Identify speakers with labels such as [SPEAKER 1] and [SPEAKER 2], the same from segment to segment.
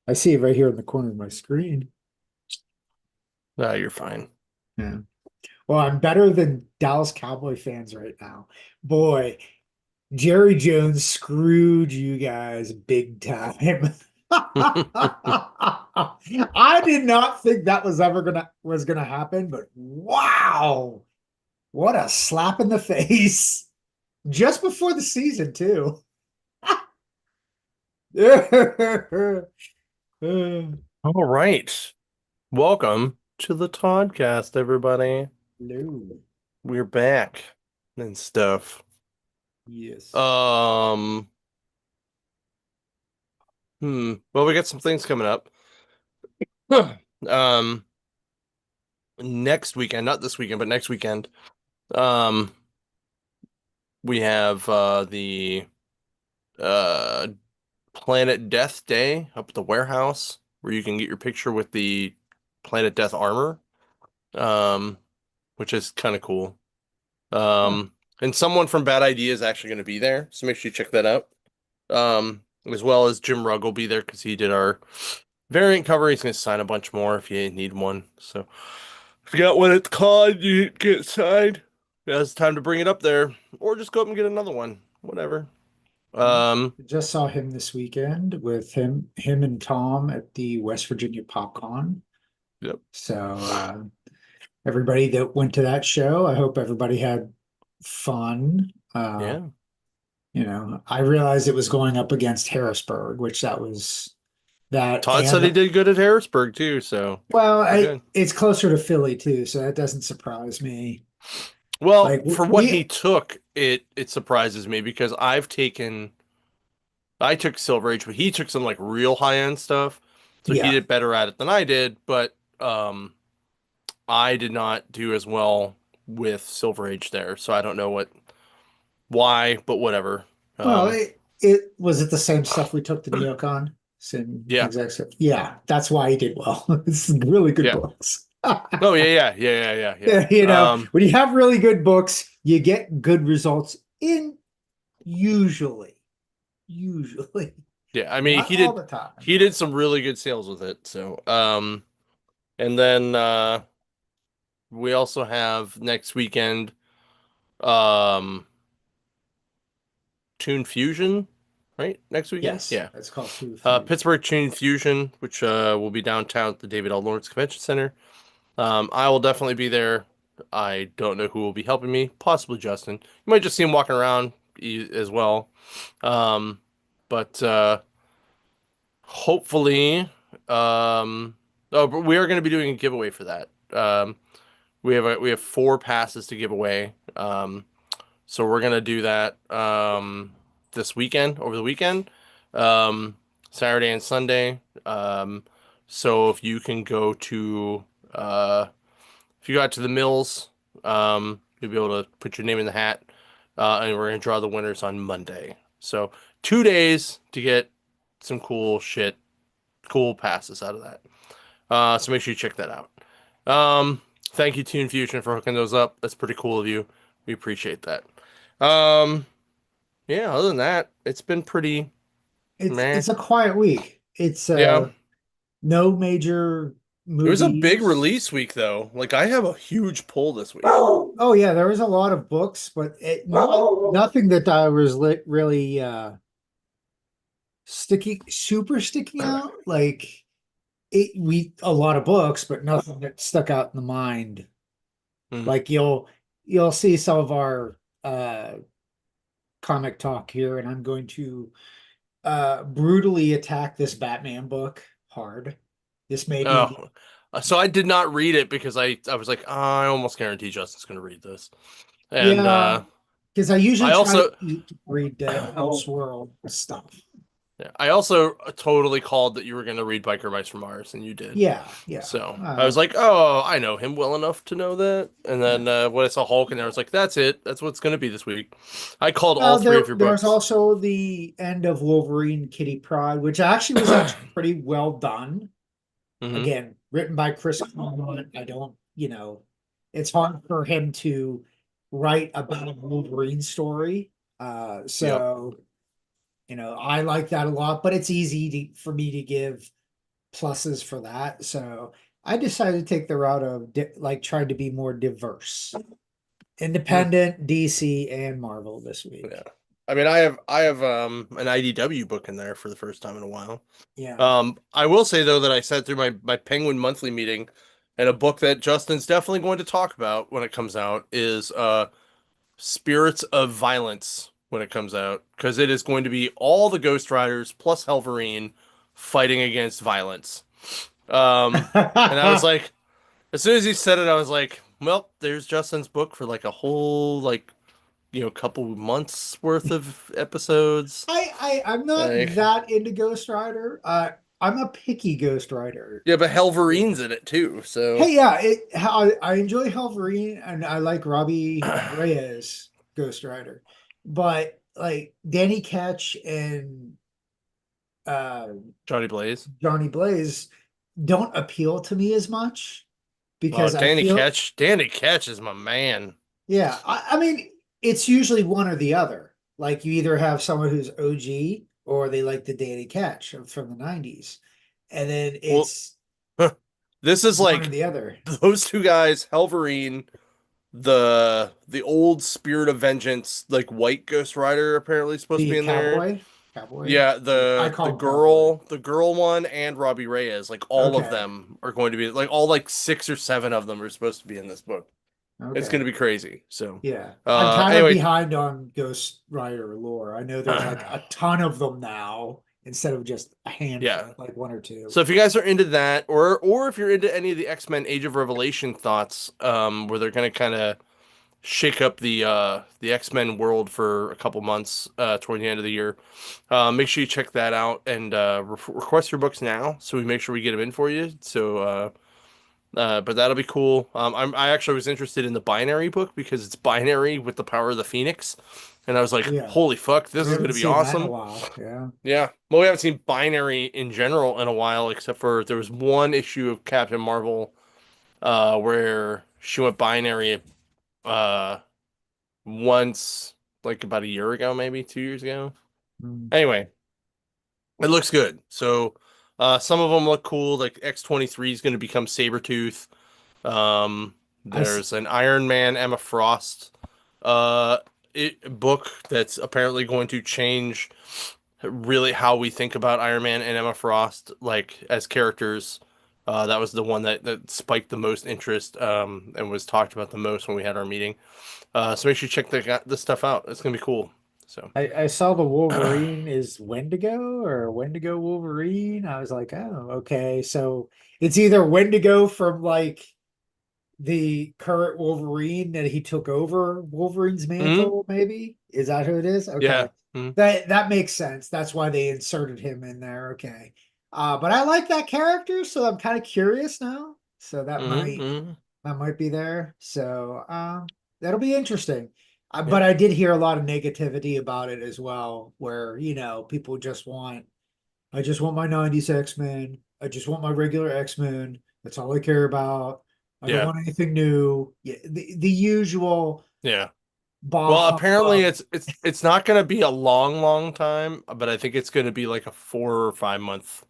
[SPEAKER 1] I see it right here in the corner of my screen.
[SPEAKER 2] No, you're fine.
[SPEAKER 1] Yeah. Well, I'm better than Dallas Cowboy fans right now. Boy, Jerry Jones screwed you guys big time. I did not think that was gonna happen, but wow, what a slap in the face. Just before the season, too. Hello.
[SPEAKER 2] All right. Welcome to the Toddcast, everybody. We're back and stuff.
[SPEAKER 1] Yes.
[SPEAKER 2] Um, well, we got some things coming up. Um, Next weekend, not this weekend, but next weekend. Um, we have the uh Planet Death Day up at the warehouse where you can get your picture with the Planet Death armor. Um, which is kind of cool.
[SPEAKER 1] Huh.
[SPEAKER 2] And someone from Bad Idea is actually going to be there, so make sure you check that out. As well as Jim Rugg will be there because he did our variant cover. He's going to sign a bunch more if you need one. So, if you got what it's called, you get signed. Yeah, it's time to bring it up there, or just go up and get another one, whatever.
[SPEAKER 1] Yeah.
[SPEAKER 2] Um,
[SPEAKER 1] Just saw him this weekend with him and Tom at the West Virginia PopCon.
[SPEAKER 2] yep,
[SPEAKER 1] So everybody that went to that show, I hope everybody had fun.
[SPEAKER 2] yeah.
[SPEAKER 1] I realized it was going up against Harrisburg, which that was that
[SPEAKER 2] Todd said
[SPEAKER 1] and
[SPEAKER 2] he did good at Harrisburg too, so
[SPEAKER 1] well,
[SPEAKER 2] we're good.
[SPEAKER 1] it's closer to Philly too, so that doesn't surprise me.
[SPEAKER 2] Well,
[SPEAKER 1] Like
[SPEAKER 2] for what
[SPEAKER 1] we
[SPEAKER 2] he took, it surprises me because I took Silver Age, but he took some like real high end stuff, so he
[SPEAKER 1] yeah.
[SPEAKER 2] did better at it than I did. But I did not do as well with Silver Age there, so I don't know why, but whatever.
[SPEAKER 1] Well,
[SPEAKER 2] Um,
[SPEAKER 1] it was it the same stuff we took to NeoCon? Same
[SPEAKER 2] yeah,
[SPEAKER 1] exact stuff. Yeah, that's why he did well. It's really good
[SPEAKER 2] yeah.
[SPEAKER 1] books.
[SPEAKER 2] Oh yeah.
[SPEAKER 1] Yeah, when you have really good books, you get good results in usually. Usually.
[SPEAKER 2] Yeah. I mean,
[SPEAKER 1] Not all the time,
[SPEAKER 2] he did
[SPEAKER 1] but
[SPEAKER 2] some really good sales with it. So, and then we also have next weekend, um, Tune Fusion, right? Next weekend,
[SPEAKER 1] yes,
[SPEAKER 2] yeah.
[SPEAKER 1] that's called Two Fusion.
[SPEAKER 2] Pittsburgh Tune Fusion, which will be downtown at the David L. Lawrence Convention Center. I will definitely be there. I don't know who will be helping me. Possibly Justin. You might just see him walking around as well. Um, but hopefully, but we are going to be doing a giveaway for that. We have four passes to give away. So we're gonna do that this weekend, over the weekend, um, Saturday and Sunday. So uh, if you got to the mills, you'll be able to put your name in the hat, and we're gonna draw the winners on Monday. So 2 days to get some cool shit, cool passes out of that. So make sure you check that out. Thank you, Tune Fusion, for hooking those up. That's pretty cool of you. We appreciate that. Um, yeah, other than that, it's been pretty meh.
[SPEAKER 1] It's a quiet week. It's
[SPEAKER 2] Yeah.
[SPEAKER 1] no major
[SPEAKER 2] It was a big
[SPEAKER 1] movies.
[SPEAKER 2] release week though. Like I have a huge pull this week.
[SPEAKER 1] Oh yeah, there was a lot of books, but nothing that I was really super sticking out. Like we a lot of books, but nothing that stuck out in the mind.
[SPEAKER 2] Hmm.
[SPEAKER 1] Like you'll see some of our comic talk here, and I'm going to brutally attack this Batman book hard. This may be
[SPEAKER 2] Oh, so I did not read it because I was like, I almost guarantee Justin's gonna read this. And
[SPEAKER 1] yeah, because I usually
[SPEAKER 2] I
[SPEAKER 1] try to
[SPEAKER 2] also
[SPEAKER 1] read Elseworld stuff.
[SPEAKER 2] yeah, I also totally called that you were gonna read Biker Mice from Mars, and you did.
[SPEAKER 1] Yeah, yeah.
[SPEAKER 2] So I was like, oh, I know him well enough to know that. And
[SPEAKER 1] Yeah.
[SPEAKER 2] then when I saw Hulk, and I was like, that's it. That's what's gonna be this week. I called all
[SPEAKER 1] Well,
[SPEAKER 2] three of your
[SPEAKER 1] there's
[SPEAKER 2] books.
[SPEAKER 1] also the end of Wolverine Kitty Pryde, which actually was actually pretty well done.
[SPEAKER 2] Hmm.
[SPEAKER 1] Again, written by Chris Claremont. I don't, it's hard for him to write about a Wolverine story.
[SPEAKER 2] Yep.
[SPEAKER 1] So I like that a lot, but it's easy for me to give pluses for that. So I decided to take the route of like trying to be more diverse,
[SPEAKER 2] Hmm.
[SPEAKER 1] independent, DC, and Marvel this
[SPEAKER 2] Yeah.
[SPEAKER 1] week.
[SPEAKER 2] I mean, I have an IDW book in there for the first time in a while.
[SPEAKER 1] Yeah.
[SPEAKER 2] I will say though that I sat through my Penguin monthly meeting, and a book that Justin's definitely going to talk about when it comes out is Spirits of Violence when it comes out, because it is going to be all the Ghost Riders plus Helverine fighting against violence. Um, and I was like, as soon as he said it, I was like, well, there's Justin's book for like a whole like couple months worth of episodes.
[SPEAKER 1] I'm not
[SPEAKER 2] Like,
[SPEAKER 1] that into Ghost Rider. I'm a picky Ghost Rider.
[SPEAKER 2] yeah, but Helverine's in it too, so
[SPEAKER 1] Hey, yeah, I enjoy Wolverine and I like Robbie Reyes Ghost Rider, but like Danny Ketch and uh
[SPEAKER 2] Johnny Blaze.
[SPEAKER 1] Johnny Blaze don't appeal to me as much
[SPEAKER 2] Well,
[SPEAKER 1] because I feel,
[SPEAKER 2] Danny Ketch is my man.
[SPEAKER 1] yeah, I mean, it's usually one or the other. Like you either have someone who's OG or they like the Danny Ketch from the 90s. And then
[SPEAKER 2] Well,
[SPEAKER 1] it's
[SPEAKER 2] this is
[SPEAKER 1] one or
[SPEAKER 2] like
[SPEAKER 1] the other.
[SPEAKER 2] those two guys, Helverine, the old Spirit of Vengeance, like white Ghost Rider apparently supposed to
[SPEAKER 1] The
[SPEAKER 2] be in there.
[SPEAKER 1] cowboy.
[SPEAKER 2] Yeah,
[SPEAKER 1] I
[SPEAKER 2] the
[SPEAKER 1] call him cowboy.
[SPEAKER 2] the girl one and Robbie Reyes, like all of
[SPEAKER 1] Okay.
[SPEAKER 2] them are going to be like all like six or seven of them are supposed to be in this book. It's going
[SPEAKER 1] Okay.
[SPEAKER 2] to be crazy. So,
[SPEAKER 1] Yeah. I'm kind of
[SPEAKER 2] anyway,
[SPEAKER 1] behind on Ghost Rider lore. I know there's like a ton of them now instead of just a handful,
[SPEAKER 2] yeah.
[SPEAKER 1] like one or two.
[SPEAKER 2] So if you guys are into that, or if you're into any of the X-Men Age of Revelation thoughts, where they're going to kind of shake up the X-Men world for a couple months toward the end of the year, make sure you check that out and request your books now so we make sure we get them in for you. So but that'll be cool. I actually was interested in the binary book because it's binary with the power of the Phoenix, and I was like,
[SPEAKER 1] Yeah.
[SPEAKER 2] holy fuck, this
[SPEAKER 1] We
[SPEAKER 2] is
[SPEAKER 1] haven't
[SPEAKER 2] gonna be
[SPEAKER 1] seen that in a
[SPEAKER 2] awesome.
[SPEAKER 1] while. Yeah.
[SPEAKER 2] Yeah. Well, we haven't seen binary in general in a while, except for there was one issue of Captain Marvel where she went binary uh once, like about a year ago, maybe 2 years ago.
[SPEAKER 1] Mm.
[SPEAKER 2] Anyway, it looks good. So some of them look cool. Like X-23 is going to become Sabretooth.
[SPEAKER 1] I s-
[SPEAKER 2] There's an Iron Man Emma Frost uh book that's apparently going to change really how we think about Iron Man and Emma Frost like as characters. That was the one that spiked the most interest and was talked about the most when we had our meeting. So make sure you check this stuff out. It's gonna be cool. So
[SPEAKER 1] I saw the Wolverine is Wendigo or Wendigo Wolverine. I was like, oh, okay. So it's either Wendigo from like the current Wolverine that he took over Wolverine's
[SPEAKER 2] mhm,
[SPEAKER 1] mantle, maybe? Is that who it is?
[SPEAKER 2] yeah.
[SPEAKER 1] Okay.
[SPEAKER 2] Mhm,
[SPEAKER 1] That makes sense. That's why they inserted him in there. Okay. But I like that character, so I'm kind of curious now. So
[SPEAKER 2] mhm, mhm.
[SPEAKER 1] that might be there. So that'll be interesting. But
[SPEAKER 2] Yep.
[SPEAKER 1] I did hear a lot of negativity about it as well, where people just want I just want my 90s X-Men. I just want my regular X-Men. That's all I care about. I don't
[SPEAKER 2] Yeah.
[SPEAKER 1] want anything new. Yeah, the usual
[SPEAKER 2] Yeah.
[SPEAKER 1] bah
[SPEAKER 2] Well, apparently
[SPEAKER 1] humbug.
[SPEAKER 2] it's not going to be a long time, but I think it's going to be like a 4 or 5 month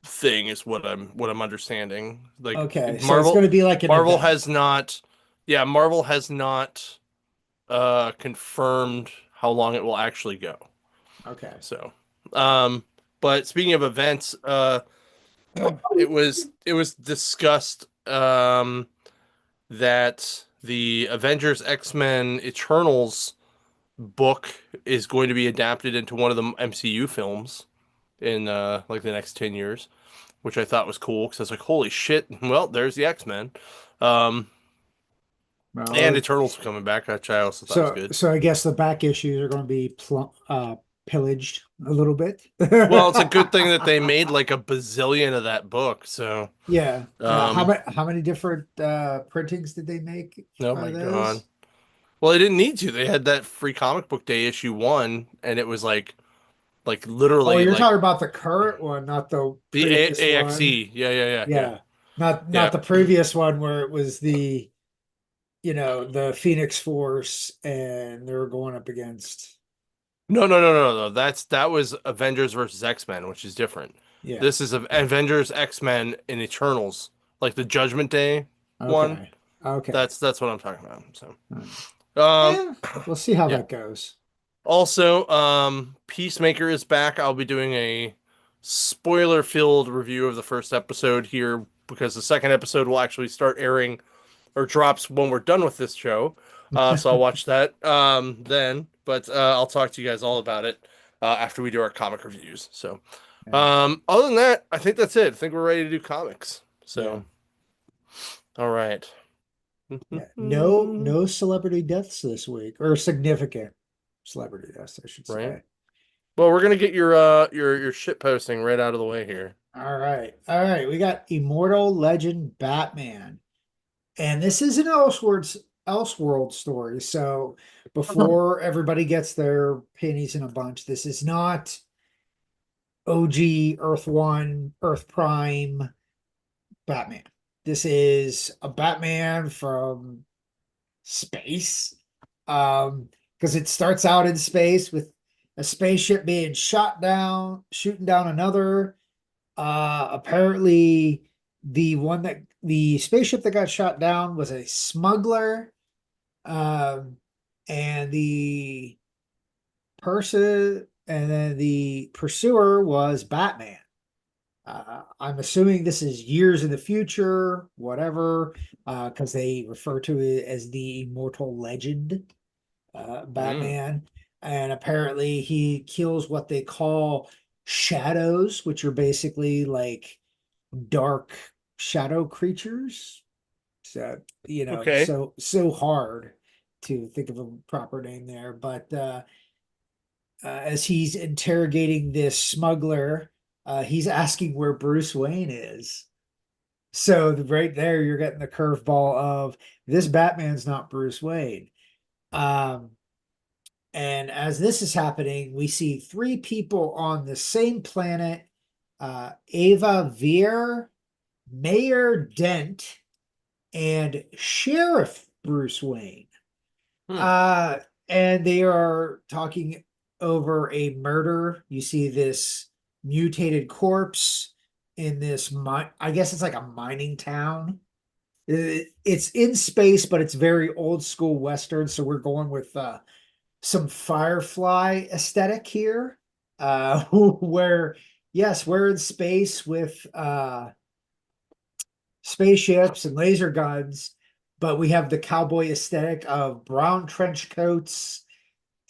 [SPEAKER 2] thing is what I'm understanding. Like
[SPEAKER 1] Okay, so it's
[SPEAKER 2] Marvel
[SPEAKER 1] going to be like an
[SPEAKER 2] Marvel
[SPEAKER 1] event.
[SPEAKER 2] has not yeah, Marvel has not confirmed how long it will actually go.
[SPEAKER 1] Okay.
[SPEAKER 2] So, um but speaking of events, it was discussed that the Avengers X-Men Eternals book is going to be adapted into one of the MCU films in like the next 10 years, which I thought was cool because I was like, holy shit, well, there's the X-Men. Um, and
[SPEAKER 1] Well,
[SPEAKER 2] Eternals are coming back, which I also thought was
[SPEAKER 1] so
[SPEAKER 2] good.
[SPEAKER 1] so I guess the back issues are going to be pillaged a little bit.
[SPEAKER 2] Well, it's a good thing that they made like a bazillion of that book. So,
[SPEAKER 1] Yeah.
[SPEAKER 2] um,
[SPEAKER 1] How many different printings did they make
[SPEAKER 2] oh
[SPEAKER 1] out
[SPEAKER 2] my
[SPEAKER 1] of
[SPEAKER 2] God.
[SPEAKER 1] those?
[SPEAKER 2] Well, they didn't need to. They had that free comic book day issue one, and it was like
[SPEAKER 1] Oh,
[SPEAKER 2] literally
[SPEAKER 1] you're
[SPEAKER 2] like
[SPEAKER 1] talking about the current one, not the
[SPEAKER 2] the
[SPEAKER 1] previous one.
[SPEAKER 2] AXE. Yeah, yeah, yeah, yeah.
[SPEAKER 1] Yeah. Not
[SPEAKER 2] Yeah.
[SPEAKER 1] the previous one where it was the Phoenix Force and they were going up against.
[SPEAKER 2] No, no, no, no, no. That was Avengers versus X-Men, which is different.
[SPEAKER 1] Yeah.
[SPEAKER 2] This is Avengers, X-Men, and Eternals, like the Judgment Day one.
[SPEAKER 1] Okay. Okay.
[SPEAKER 2] That's what I'm talking about. So,
[SPEAKER 1] All right.
[SPEAKER 2] um,
[SPEAKER 1] Yeah. We'll see how
[SPEAKER 2] yeah.
[SPEAKER 1] that goes.
[SPEAKER 2] Also, Peacemaker is back. I'll be doing a spoiler-filled review of the first episode here because the second episode will actually start airing or drops when we're done with this show. So I'll watch that then. But I'll talk to you guys all about it after we do our comic reviews. So,
[SPEAKER 1] Yeah.
[SPEAKER 2] other than that, I think that's it. I think we're ready to do comics.
[SPEAKER 1] Yeah.
[SPEAKER 2] So, all right.
[SPEAKER 1] Yeah. No celebrity deaths this week, or significant celebrity deaths, I should
[SPEAKER 2] Right.
[SPEAKER 1] say.
[SPEAKER 2] Well, we're gonna get your shit posting right out of the way here.
[SPEAKER 1] All right. All right. We got Immortal Legend Batman. And this is an Elseworld story. So before everybody gets their panties in a bunch, this is not OG Earth One, Earth Prime Batman. This is a Batman from space. Because it starts out in space with a spaceship being shot down, shooting down another. Apparently the spaceship that got shot down was a smuggler. Um, and then the pursuer was Batman. I'm assuming this is years in the future, whatever, because they refer to it as the immortal legend,
[SPEAKER 2] Mm.
[SPEAKER 1] Batman. And apparently he kills what they call shadows, which are basically like dark shadow creatures. So,
[SPEAKER 2] Okay.
[SPEAKER 1] so hard to think of a proper name there. But as he's interrogating this smuggler, he's asking where Bruce Wayne is. So right there, you're getting the curveball of this Batman's not Bruce Wayne. Um, and as this is happening, we see three people on the same planet: Ava Veer, Mayor Dent, and Sheriff Bruce Wayne.
[SPEAKER 2] Hmm.
[SPEAKER 1] Uh, and they are talking over a murder. You see this mutated corpse in this I guess it's like a mining town. It's in space, but it's very old school Western. So we're going with some Firefly aesthetic here. Where yes, we're in space with spaceships and laser guns, but we have the cowboy aesthetic of brown trench coats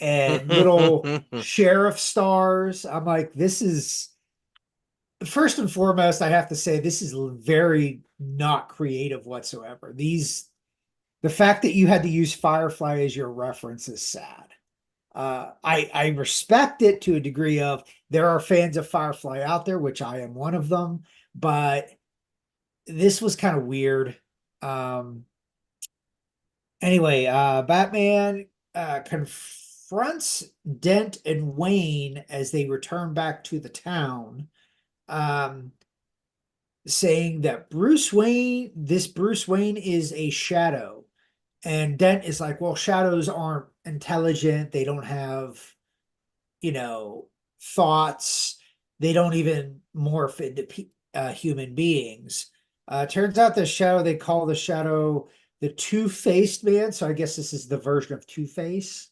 [SPEAKER 1] and little sheriff stars. I'm like, this is first and foremost, I have to say, this is very not creative whatsoever. The fact that you had to use Firefly as your reference is sad. I respect it to a degree of there are fans of Firefly out there, which I am one of them, but this was kind of weird. Um, anyway, Batman confronts Dent and Wayne as they return back to the town, um, saying that this Bruce Wayne is a shadow. And Dent is like, well, shadows aren't intelligent. They don't have, you know, thoughts. They don't even morph into human beings. Turns out the shadow, they call the shadow the Two-Faced Man. So I guess this is the version of Two-Face,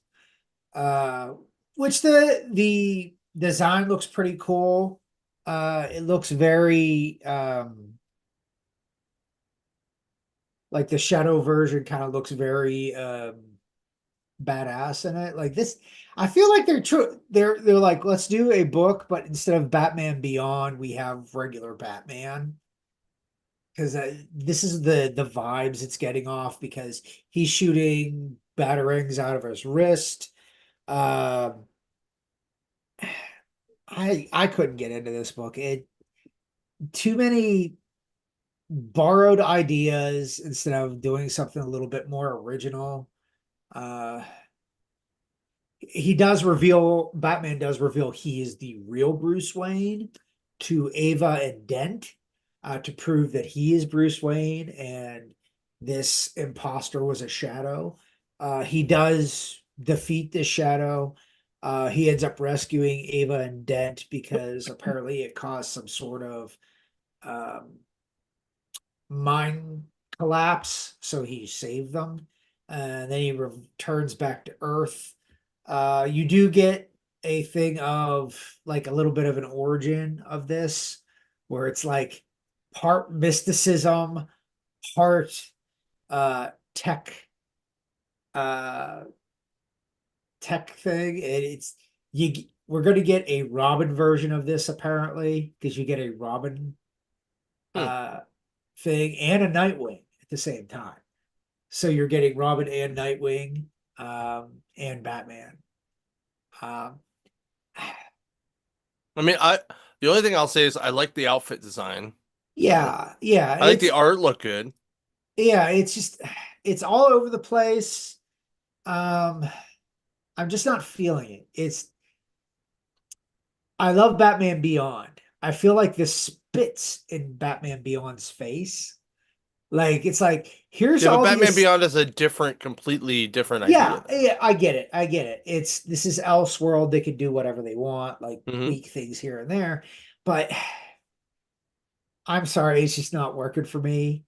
[SPEAKER 1] uh, which the design looks pretty cool. It looks very like the shadow version kind of looks very badass in it. Like this, I feel like they're like, let's do a book, but instead of Batman Beyond, we have regular Batman. Because this is the vibes it's getting off because he's shooting batarangs out of his wrist. Um, I couldn't get into this book. It too many borrowed ideas instead of doing something a little bit more original. Uh, Batman does reveal he is the real Bruce Wayne to Ava and Dent, to prove that he is Bruce Wayne and this imposter was a shadow. He does defeat this shadow. He ends up rescuing Ava and Dent because apparently it caused some sort of um, mine collapse, so he saved them. And then he returns back to Earth. You do get a thing of like a little bit of an origin of this, where it's like part mysticism, part tech uh tech thing. And it's you we're going to get a Robin version of this apparently, because you get a Robin
[SPEAKER 2] Hmm.
[SPEAKER 1] uh thing and a Nightwing at the same time. So you're getting Robin and Nightwing, and Batman. Um,
[SPEAKER 2] I mean, the only thing I'll say is I like the outfit design. So
[SPEAKER 1] yeah, yeah,
[SPEAKER 2] I think the art looked good.
[SPEAKER 1] it's just it's all over the place. Um, I'm just not feeling it. I love Batman Beyond. I feel like this spits in Batman Beyond's face. Like it's like here's
[SPEAKER 2] Yeah, but
[SPEAKER 1] all the
[SPEAKER 2] Batman Beyond is a completely different idea
[SPEAKER 1] yeah,
[SPEAKER 2] though.
[SPEAKER 1] yeah, I get it. I get it. This is Elseworld. They can do whatever they want, like
[SPEAKER 2] Hmm.
[SPEAKER 1] tweak things here and there. But I'm sorry, it's just not working for me.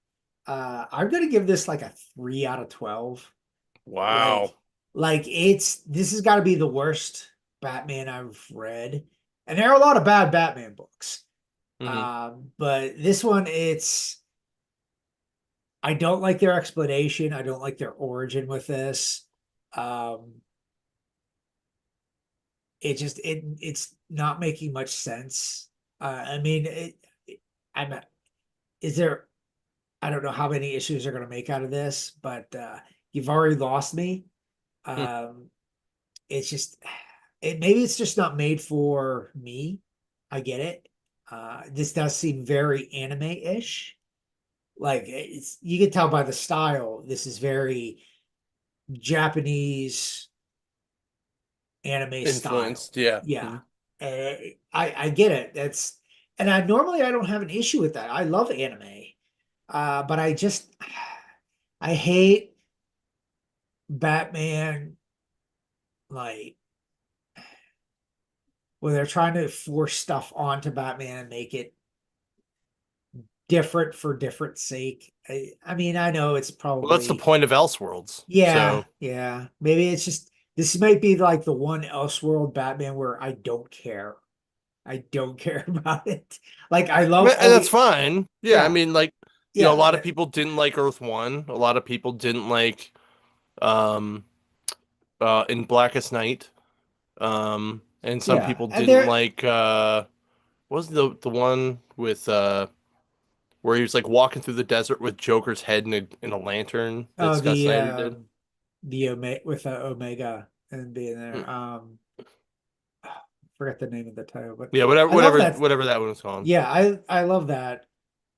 [SPEAKER 1] I'm gonna give this like a 3 out of 12.
[SPEAKER 2] Wow.
[SPEAKER 1] Like, this has got to be the worst Batman I've read. And there are a lot of bad Batman books.
[SPEAKER 2] Hmm.
[SPEAKER 1] But this one, I don't like their explanation. I don't like their origin with this. Um, it's not making much sense. I mean, I'm is there I don't know how many issues they're going to make out of this, but you've already lost me.
[SPEAKER 2] Hmm.
[SPEAKER 1] Um, it's just maybe it's just not made for me. I get it. This does seem very anime-ish. Like it's you can tell by the style. This is very Japanese anime style.
[SPEAKER 2] Influenced, yeah.
[SPEAKER 1] Yeah.
[SPEAKER 2] Hmm.
[SPEAKER 1] I get it. And I normally I don't have an issue with that. I love anime. But I hate Batman like when they're trying to force stuff onto Batman and make it different for different sake. I mean, I know it's
[SPEAKER 2] Well, that's the
[SPEAKER 1] probably
[SPEAKER 2] point of Elseworlds.
[SPEAKER 1] yeah,
[SPEAKER 2] So,
[SPEAKER 1] yeah. Maybe it's just this might be like the one Elseworld Batman where I don't care. I don't care about it. Like I love
[SPEAKER 2] and
[SPEAKER 1] all
[SPEAKER 2] that's
[SPEAKER 1] the
[SPEAKER 2] fine. Yeah, I
[SPEAKER 1] yeah,
[SPEAKER 2] mean, like, a
[SPEAKER 1] yeah,
[SPEAKER 2] lot of people didn't like Earth One. A lot of people didn't like, um, in Blackest Night. And some
[SPEAKER 1] yeah.
[SPEAKER 2] people
[SPEAKER 1] And
[SPEAKER 2] didn't
[SPEAKER 1] there
[SPEAKER 2] like, what was the one with, where he was like walking through the desert with Joker's head in a lantern that
[SPEAKER 1] oh
[SPEAKER 2] Scott Snyder did.
[SPEAKER 1] the Omega with the Omega and being
[SPEAKER 2] Hmm.
[SPEAKER 1] there. Forget the name of the title, but
[SPEAKER 2] Yeah,
[SPEAKER 1] I love that.
[SPEAKER 2] whatever that one was called.
[SPEAKER 1] Yeah, I love that.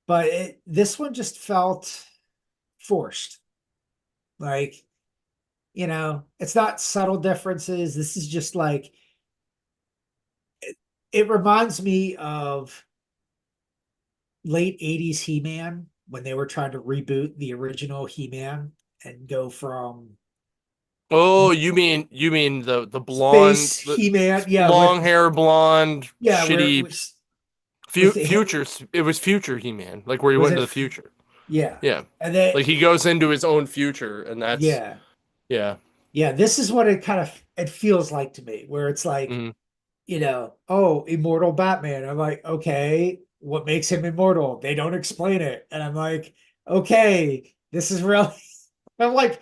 [SPEAKER 1] But this one just felt forced. Like, it's not subtle differences. This is just like it reminds me of late 80s He-Man when they were trying to reboot the original He-Man and go from
[SPEAKER 2] Oh, you mean the blonde,
[SPEAKER 1] space He-Man, yeah,
[SPEAKER 2] long hair, blonde,
[SPEAKER 1] where it
[SPEAKER 2] shitty
[SPEAKER 1] was with the
[SPEAKER 2] futures. It was future He-Man, like where he
[SPEAKER 1] was
[SPEAKER 2] went to
[SPEAKER 1] it
[SPEAKER 2] the future.
[SPEAKER 1] yeah.
[SPEAKER 2] Yeah,
[SPEAKER 1] And then
[SPEAKER 2] like he goes into his own future, and that's
[SPEAKER 1] yeah.
[SPEAKER 2] yeah.
[SPEAKER 1] Yeah, this is what it feels like to me, where it's like,
[SPEAKER 2] Hmm.
[SPEAKER 1] oh, immortal Batman. I'm like, okay, what makes him immortal? They don't explain it. And I'm like, okay, this is really, I'm like,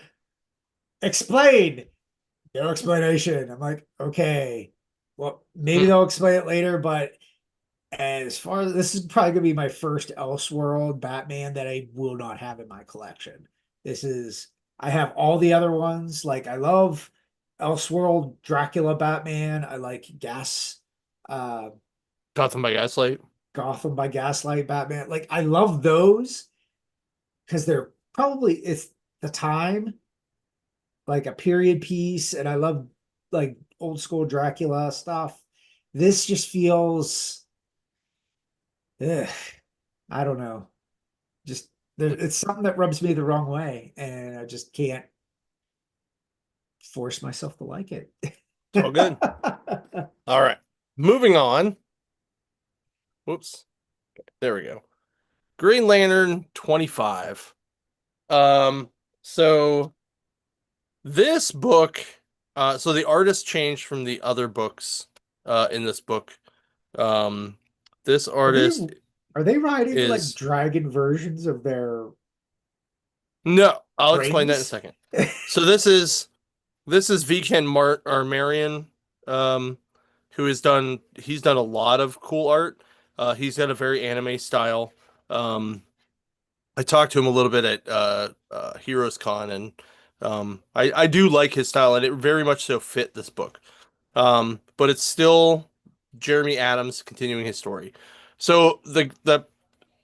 [SPEAKER 1] explain. No explanation. I'm like, okay, well, maybe
[SPEAKER 2] Hmm.
[SPEAKER 1] they'll explain it later, but as far as this is probably gonna be my first Elseworld Batman that I will not have in my collection. This is I have all the other ones. Like I love Elseworld Dracula Batman. I like uh
[SPEAKER 2] Gotham by Gaslight.
[SPEAKER 1] Gotham by Gaslight Batman. Like I love those because they're probably it's the time, like a period piece, and I love like old school Dracula stuff. This just feels ugh, I don't know. Just it's something that rubs me the wrong way, and I just can't force myself to like it.
[SPEAKER 2] It's all good. All right. Moving on. Whoops. There we go. Green Lantern 25. Um, so this book, so the artist changed from the other books in this book. Um, this
[SPEAKER 1] Are they
[SPEAKER 2] artist
[SPEAKER 1] are they riding like
[SPEAKER 2] is
[SPEAKER 1] dragon versions of their
[SPEAKER 2] no, I'll explain that in a
[SPEAKER 1] rings?
[SPEAKER 2] second. So this is Viken Mart or Marion, um, who he's done a lot of cool art. He's got a very anime style. Um, I talked to him a little bit at Heroes Con, and I do like his style, and it very much so fit this book. But it's still Jeremy Adams continuing his story. So the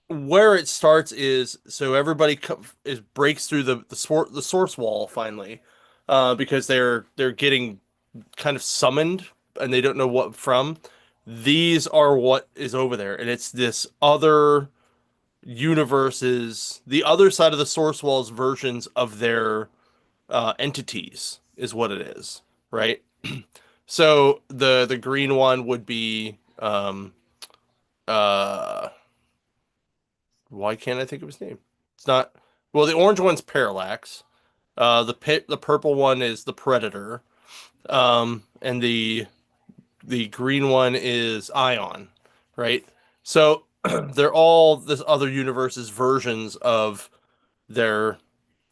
[SPEAKER 2] where it starts is so everybody is breaks through the source wall finally, because they're getting kind of summoned and they don't know what from. These are what is over there, and it's this other universes, the other side of the source wall's versions of their entities is what it is, right? So the green one would be uh why can't I think of his name? It's not well, the orange one's Parallax. The purple one is the Predator. And the green one is Ion, right? So they're all this other universe's versions of their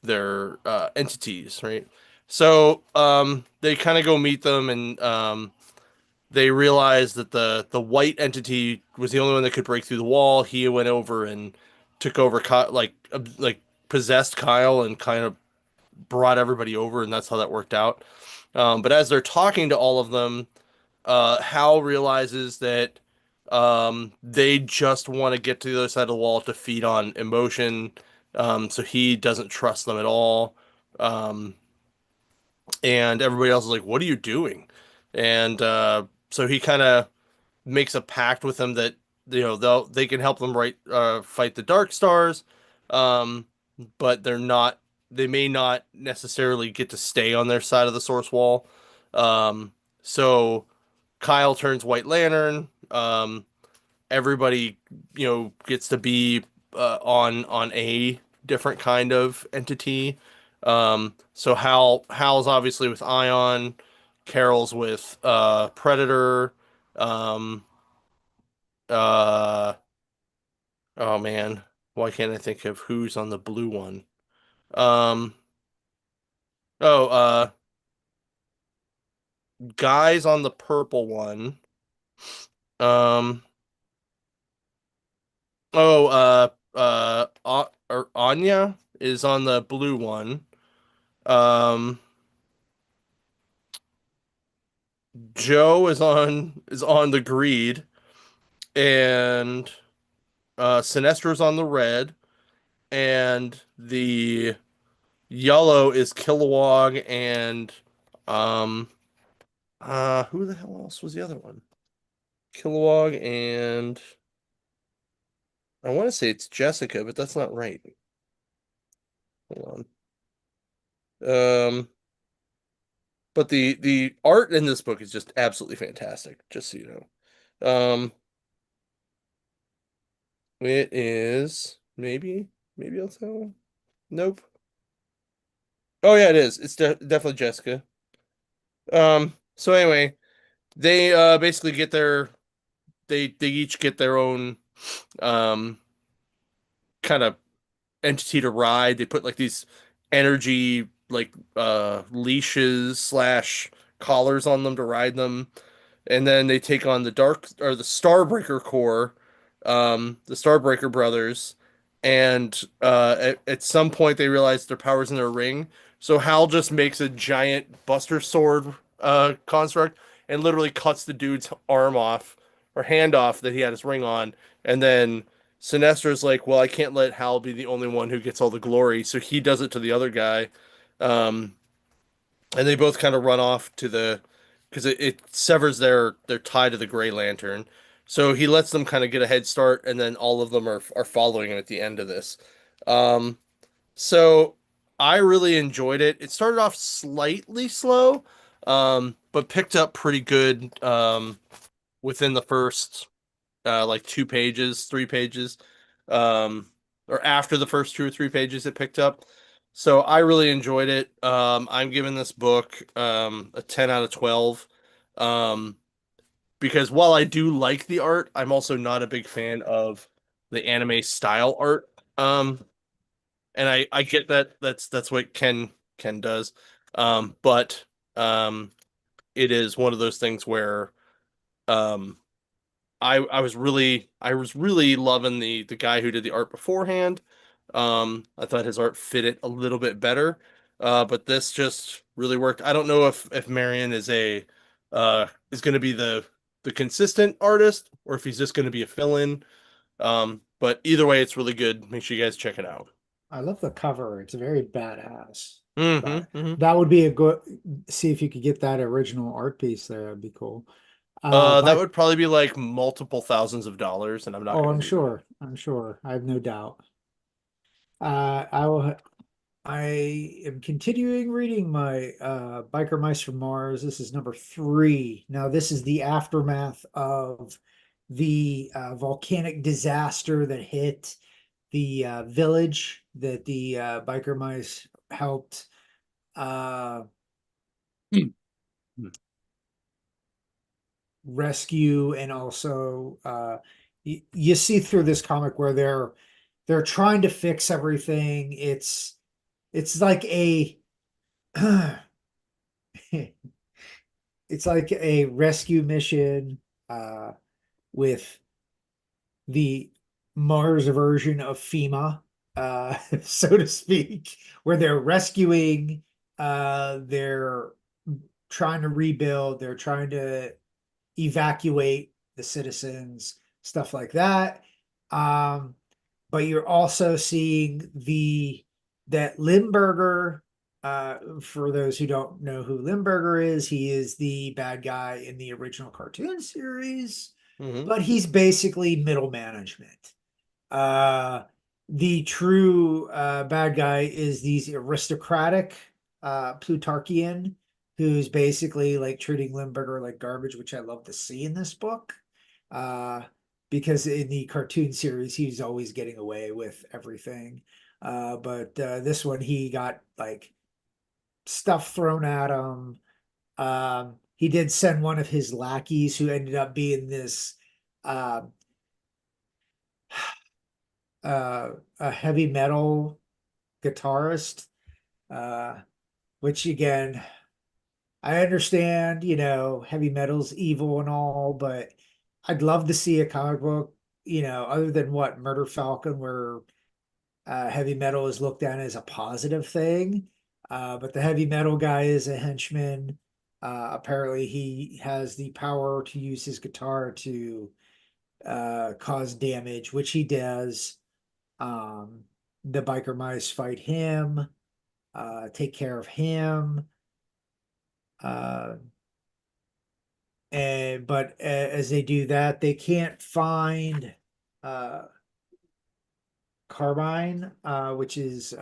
[SPEAKER 2] entities, right? So they kind of go meet them, and they realize that the white entity was the only one that could break through the wall. He went over and took over, like possessed Kyle and kind of brought everybody over, and that's how that worked out. But as they're talking to all of them, Hal realizes that they just want to get to the other side of the wall to feed on emotion. So he doesn't trust them at all. Um, and everybody else is like, "What are you doing?" And so he kind of makes a pact with them that they can help them fight the Dark Stars, um, but they may not necessarily get to stay on their side of the source wall. So Kyle turns White Lantern. Everybody gets to be on a different kind of entity. So Hal's obviously with Ion, Carol's with Predator. Um, uh, oh man, why can't I think of who's on the blue one? Um, oh, Guy's on the purple one. Um, oh, or Anya is on the blue one. Um, Joe is on the greed, and Sinestro's on the red, and the yellow is Kilowog, and um who the hell else was the other one? Kilowog, and I want to say it's Jessica, but that's not right. Hold on. But the art in this book is just absolutely fantastic, just so you know. It is maybe I'll tell. Nope. Oh yeah, it is. It's definitely Jessica. So anyway, they basically get they each get their own um kind of entity to ride. They put like these energy like leashes slash collars on them to ride them, and then they take on the Starbreaker Corps, the Starbreaker brothers, and at some point they realize their power's in their ring. So Hal just makes a giant Buster Sword construct and literally cuts the dude's arm off or hand off that he had his ring on, and then Sinestro's like, "Well, I can't let Hal be the only one who gets all the glory," so he does it to the other guy. Um, and they both kind of run off to the because it severs their tie to the Gray Lantern. So he lets them kind of get a head start, and then all of them are following him at the end of this. Um, so I really enjoyed it. It started off slightly slow, but picked up pretty good within the first like 2 pages, 3 pages, um, or after the first 2 or 3 pages it picked up. So I really enjoyed it. I'm giving this book a 10 out of 12. Um, because while I do like the art, I'm also not a big fan of the anime style art. And I get that that's what Ken does. But um, it is one of those things where um, I was really loving the guy who did the art beforehand. I thought his art fit it a little bit better. But this just really worked. I don't know if Marion is going to be the consistent artist or if he's just going to be a fill-in. But either way, it's really good. Make sure you guys check it out.
[SPEAKER 1] I love the cover. It's very badass. That
[SPEAKER 2] Hmm.
[SPEAKER 1] that would be a good, see if you could get that original art piece there. That'd be cool.
[SPEAKER 2] That
[SPEAKER 1] But
[SPEAKER 2] would probably be like multiple thousands of dollars, and I'm not
[SPEAKER 1] oh,
[SPEAKER 2] going
[SPEAKER 1] I'm
[SPEAKER 2] to do that.
[SPEAKER 1] sure. I'm sure. I have no doubt. I will. I am continuing reading my Biker Mice from Mars. This is number 3. Now, this is the aftermath of the volcanic disaster that hit the village that the Biker Mice helped uh, rescue, and also you see through this comic where they're trying to fix everything. It's like a it's like a rescue mission uh, with the Mars version of FEMA, so to speak, where they're rescuing, they're trying to rebuild, they're trying to evacuate the citizens, stuff like that. Um, but you're also seeing the that Limburger. For those who don't know who Limburger is, he is the bad guy in the original cartoon series,
[SPEAKER 2] Hmm.
[SPEAKER 1] but he's basically middle management. Uh, the true bad guy is these aristocratic Plutarchian, who's basically like treating Limburger like garbage, which I love to see in this book. Uh, because in the cartoon series, he's always getting away with everything. But this one, he got like stuff thrown at him. He did send one of his lackeys who ended up being this uh, a heavy metal guitarist, uh, which again, I understand, heavy metal's evil and all, but I'd love to see a comic book, other than what Murder Falcon, where heavy metal is looked at as a positive thing. But the heavy metal guy is a henchman. Apparently, he has the power to use his guitar to cause damage, which he does. Um, the biker mice fight him, take care of him. Uh, and but as they do that, they can't find uh, Carbine, which is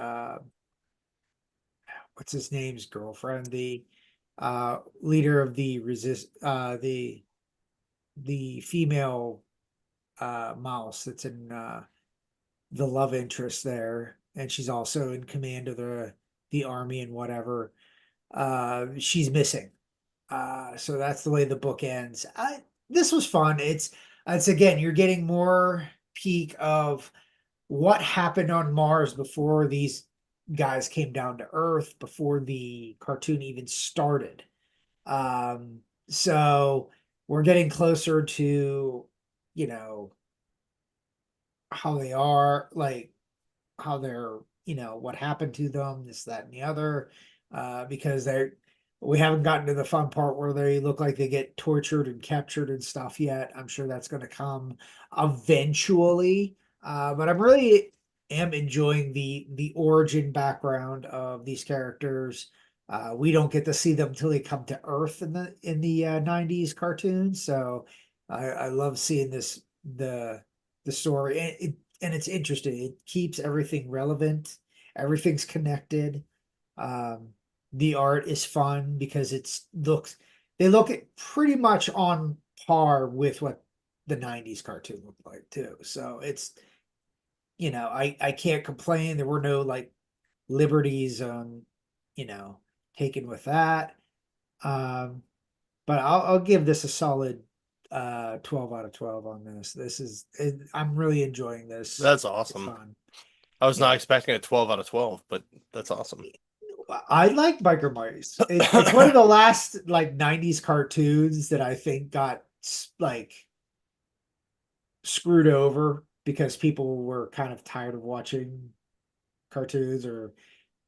[SPEAKER 1] what's his name's girlfriend, the leader of the female mouse that's in the love interest there, and she's also in command of the army and whatever. She's missing. So that's the way the book ends. This was fun. It's again, you're getting more peak of what happened on Mars before these guys came down to Earth, before the cartoon even started. So we're getting closer to, you know, how they are, like how they're, what happened to them, this, that, and the other, because we haven't gotten to the fun part where they look like they get tortured and captured and stuff yet. I'm sure that's going to come eventually. But I'm really am enjoying the origin background of these characters. We don't get to see them until they come to Earth in the 90s cartoons. So I love seeing the story. And it's interesting. It keeps everything relevant. Everything's connected. Um, the art is fun because it's looks. they look at pretty much on par with what the 90s cartoon looked like too. So it's, I can't complain. There were no like liberties you know, taken with that. Um, but I'll give this a solid 12 out of 12 on this. I'm really enjoying this.
[SPEAKER 2] That's
[SPEAKER 1] It's
[SPEAKER 2] awesome.
[SPEAKER 1] fun.
[SPEAKER 2] I was not
[SPEAKER 1] Yeah.
[SPEAKER 2] expecting a 12 out of 12, but that's awesome.
[SPEAKER 1] I like Biker Mice. It's one of the last like 90s cartoons that I think got like screwed over because people were kind of tired of watching cartoons or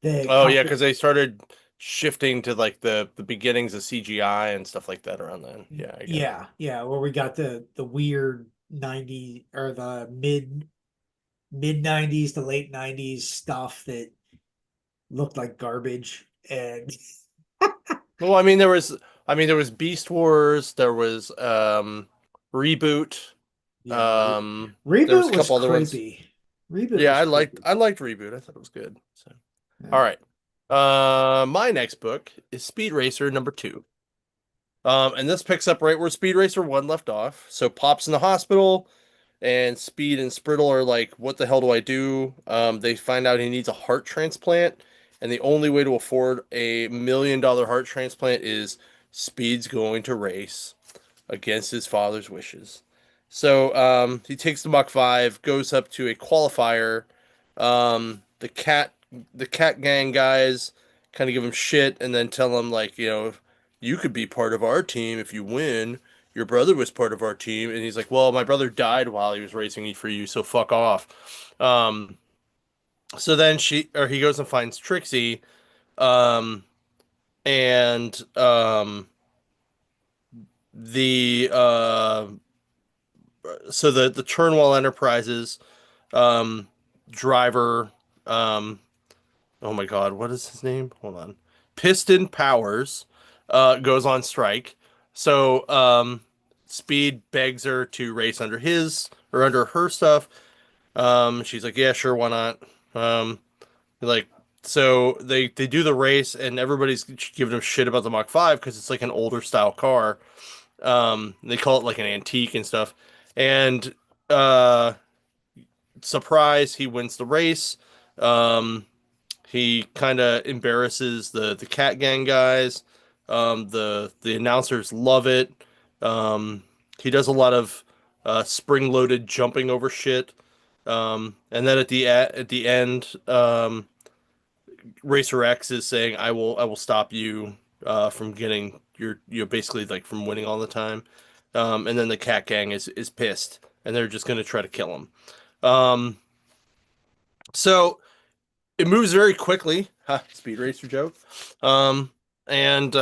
[SPEAKER 1] the
[SPEAKER 2] Oh yeah,
[SPEAKER 1] company.
[SPEAKER 2] because they started shifting to like the beginnings of CGI and stuff like that around then. Yeah, I get it.
[SPEAKER 1] Yeah, yeah, where we got the weird 90 or the mid 90s to late 90s stuff that looked like garbage. And
[SPEAKER 2] Well, I mean there was Beast Wars, there was Reboot,
[SPEAKER 1] yeah,
[SPEAKER 2] there was
[SPEAKER 1] Reboot
[SPEAKER 2] a
[SPEAKER 1] was
[SPEAKER 2] couple other ones.
[SPEAKER 1] creepy. Reboot
[SPEAKER 2] Yeah,
[SPEAKER 1] was creepy.
[SPEAKER 2] I liked Reboot. I thought it was good. So, all
[SPEAKER 1] Yeah.
[SPEAKER 2] right. My next book is Speed Racer number 2. And this picks up right where Speed Racer 1 left off. So Pop's in the hospital, and Speed and Sprittle are like, "What the hell do I do?" They find out he needs a heart transplant, and the only way to afford a $1 million heart transplant is Speed's going to race against his father's wishes. So he takes the Mach 5, goes up to a qualifier. The cat gang guys kind of give him shit and then tell him like, you could be part of our team if you win. Your brother was part of our team, and he's like, well, my brother died while he was racing for you, so fuck off. Um, so then he goes and finds Trixie, um, and the so the Turnwell Enterprises um, driver, um, oh my God, what is his name? Hold on, Piston Powers, goes on strike. So Speed begs her to race under his or under her stuff. She's like, yeah, sure, why not? Um, like, so they do the race, and everybody's giving him shit about the Mach 5 because it's like an older style car. They call it like an antique and stuff. And uh, surprise, he wins the race. Um, he kind of embarrasses the Cat Gang guys. The announcers love it. Um, he does a lot of spring-loaded jumping over shit. And then at the end, Racer X is saying, I will stop you from getting basically like from winning all the time." And then the Cat Gang is pissed, and they're just gonna try to kill him. Um, so it moves very quickly. Ha, Speed Racer joke. Um, and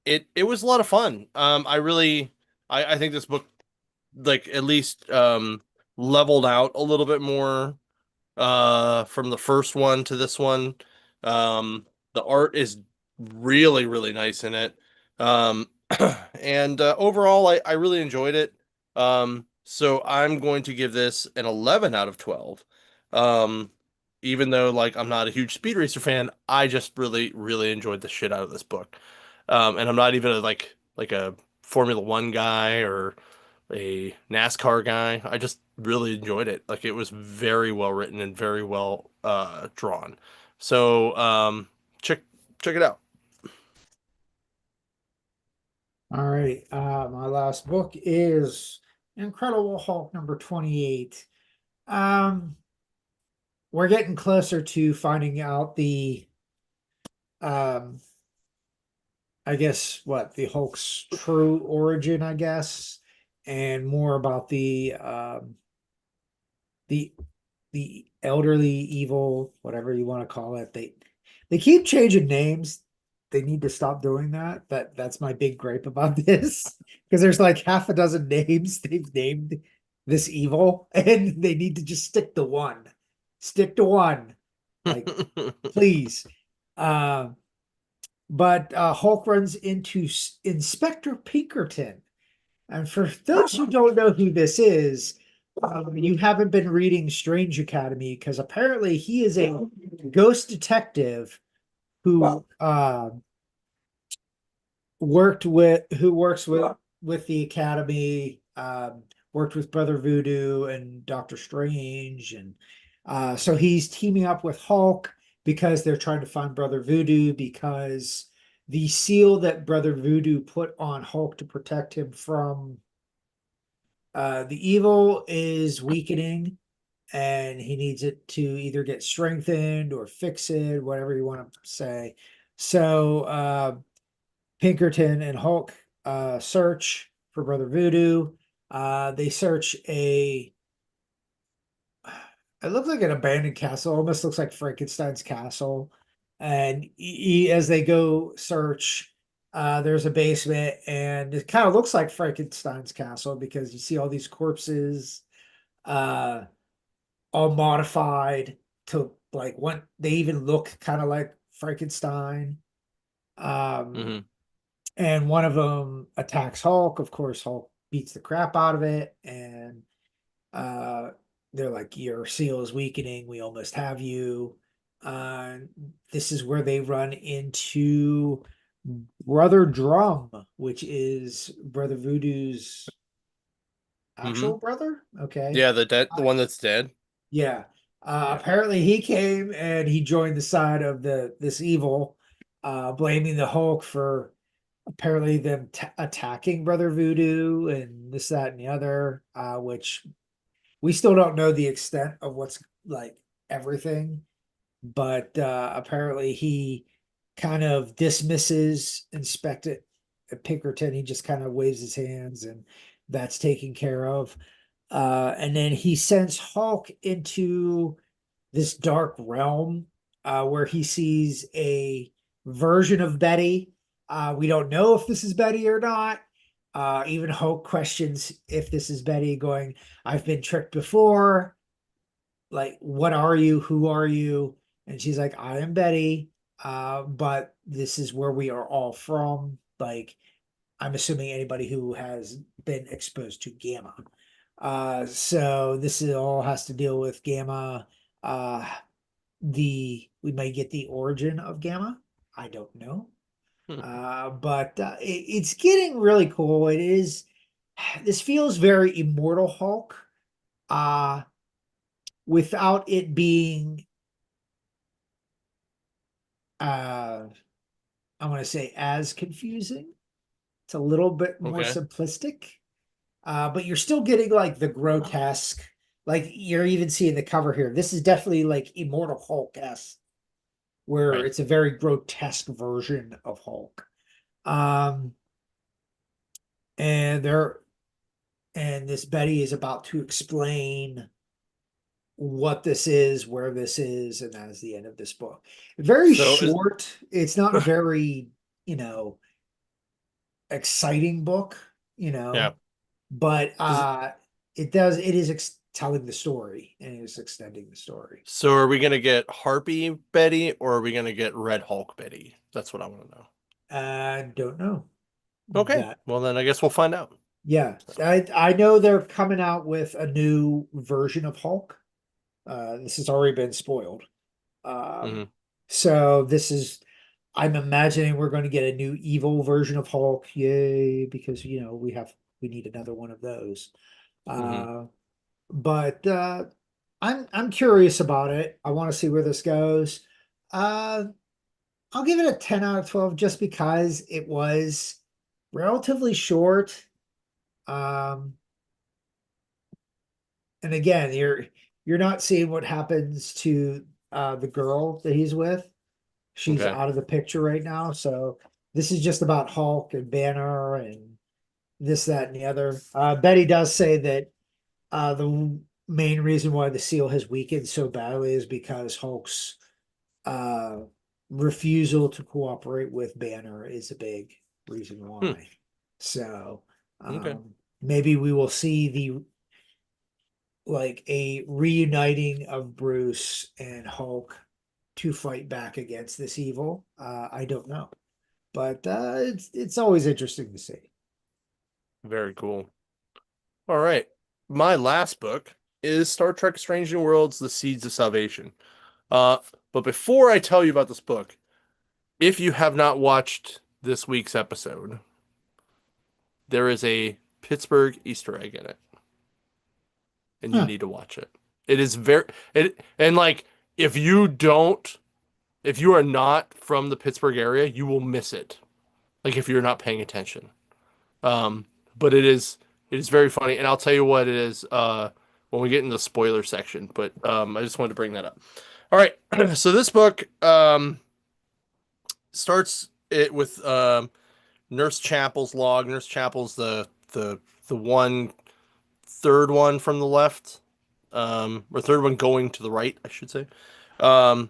[SPEAKER 2] it was a lot of fun. I think this book like at least leveled out a little bit more from the first one to this one. Um, the art is really, really nice in it. Um, and overall, I really enjoyed it. So I'm going to give this an 11 out of 12. Um, Even though like I'm not a huge Speed Racer fan, I just really, really enjoyed the shit out of this book. And I'm not even like a Formula One guy or a NASCAR guy. I just really enjoyed it. Like it was very well written and very well drawn. So check check it out.
[SPEAKER 1] All right. My last book is Incredible Hulk number 28. Um, we're getting closer to finding out um, I guess what the Hulk's true origin, I guess, and more about the the elderly evil, whatever you want to call it. They keep changing names. They need to stop doing that. That's my big gripe about this because there's like half a dozen names they've named this evil, and they need to just stick to one. Stick to one, like please. Uh, but Hulk runs into Inspector Pinkerton, and for those who don't know who this is, you haven't been reading Strange Academy because apparently he is a ghost detective who who works with the Academy, worked with Brother Voodoo and Doctor Strange, and so he's teaming up with Hulk because they're trying to find Brother Voodoo because the seal that Brother Voodoo put on Hulk to protect him from the evil is weakening, and he needs it to either get strengthened or fix it, whatever you want to say. So Pinkerton and Hulk search for Brother Voodoo. They search it looks like an abandoned castle, almost looks like Frankenstein's castle. And as they go search, there's a basement, and it kind of looks like Frankenstein's castle because you see all these corpses, uh, all modified to like what they even look kind of like Frankenstein. Um,
[SPEAKER 2] Hmm.
[SPEAKER 1] and one of them attacks Hulk. Of course, Hulk beats the crap out of it, and uh, they're like, "Your seal is weakening. We almost have you." Uh, this is where they run into Brother Drum, which is Brother Voodoo's
[SPEAKER 2] Hmm.
[SPEAKER 1] actual brother. Okay,
[SPEAKER 2] Yeah, the one that's dead.
[SPEAKER 1] yeah.
[SPEAKER 2] Yeah.
[SPEAKER 1] Apparently, he came and he joined the side of this evil, blaming the Hulk for apparently them attacking Brother Voodoo and this, that, and the other, which we still don't know the extent of what's like everything, but apparently he kind of dismisses Inspector Pinkerton. He just kind of waves his hands and that's taken care of. And then he sends Hulk into this dark realm where he sees a version of Betty. We don't know if this is Betty or not. Even Hulk questions if this is Betty, going, I've been tricked before. Like, what are you? Who are you? And she's like, I am Betty. But this is where we are all from. Like, I'm assuming anybody who has been exposed to gamma. So this is all has to deal with gamma. Uh, we may get the origin of gamma. I don't know. But it's getting really cool. It is. This feels very Immortal Hulk. Uh, without it being I want to say as confusing. It's a little bit more
[SPEAKER 2] Okay.
[SPEAKER 1] simplistic. But you're still getting like the grotesque. Like you're even seeing the cover here. This is definitely like Immortal Hulk-esque, where
[SPEAKER 2] Right.
[SPEAKER 1] it's a very grotesque version of Hulk. Um, and there and this Betty is about to explain what this is, where this is, and that is the end of this book. Very
[SPEAKER 2] So is
[SPEAKER 1] short. It's not very, you know, exciting book, you
[SPEAKER 2] yeah.
[SPEAKER 1] know, but
[SPEAKER 2] Does
[SPEAKER 1] it is telling the story and it is extending the story.
[SPEAKER 2] so are we gonna get Harpy Betty or are we gonna get Red Hulk Betty? That's what I want to know.
[SPEAKER 1] I don't know
[SPEAKER 2] Okay.
[SPEAKER 1] that.
[SPEAKER 2] Well then I guess we'll find out.
[SPEAKER 1] Yeah,
[SPEAKER 2] So,
[SPEAKER 1] I know they're coming out with a new version of Hulk. This has already been spoiled. Um,
[SPEAKER 2] hmm.
[SPEAKER 1] so this is, I'm imagining we're going to get a new evil version of Hulk. Yay, because we need another one of those.
[SPEAKER 2] Hmm.
[SPEAKER 1] Uh, but I'm curious about it. I want to see where this goes. Uh, I'll give it a 10 out of 12 just because it was relatively short. Um, and again, you're not seeing what happens to the girl that he's with. She's
[SPEAKER 2] Okay.
[SPEAKER 1] out of the picture right now. So this is just about Hulk and Banner and this, that, and the other. Betty does say that the main reason why the seal has weakened so badly is because Hulk's uh, refusal to cooperate with Banner is a big reason
[SPEAKER 2] Hmm.
[SPEAKER 1] why. So
[SPEAKER 2] Okay.
[SPEAKER 1] maybe we will see the like a reuniting of Bruce and Hulk to fight back against this evil. I don't know, but it's always interesting to see.
[SPEAKER 2] Very cool. All right. My last book is Star Trek Strange New Worlds: The Seeds of Salvation. Uh, but before I tell you about this book, if you have not watched this week's episode, there is a Pittsburgh Easter egg in it, and you
[SPEAKER 1] Huh.
[SPEAKER 2] need to watch it. It is very it and like if you don't if you are not from the Pittsburgh area, you will miss it. Like if you're not paying attention. Um, but it is very funny, and I'll tell you what it is when we get into the spoiler section. But I just wanted to bring that up. All right, so this book starts it with Nurse Chapel's log. Nurse Chapel's the one third one from the left, or third one going to the right, I should say. Um,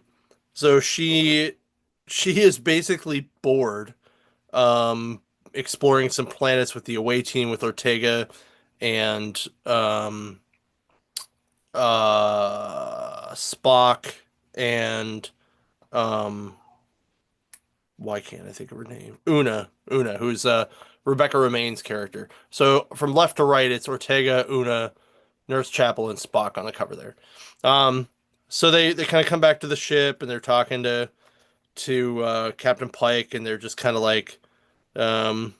[SPEAKER 2] so she is basically bored, um, exploring some planets with the away team with Ortega and Spock and um, why can't I think of her name? Una, who's Rebecca Romaine's character. So from left to right, it's Ortega, Una, Nurse Chapel, and Spock on the cover there. Um, so they kind of come back to the ship and they're talking to Captain Pike, and they're just kind of like, um,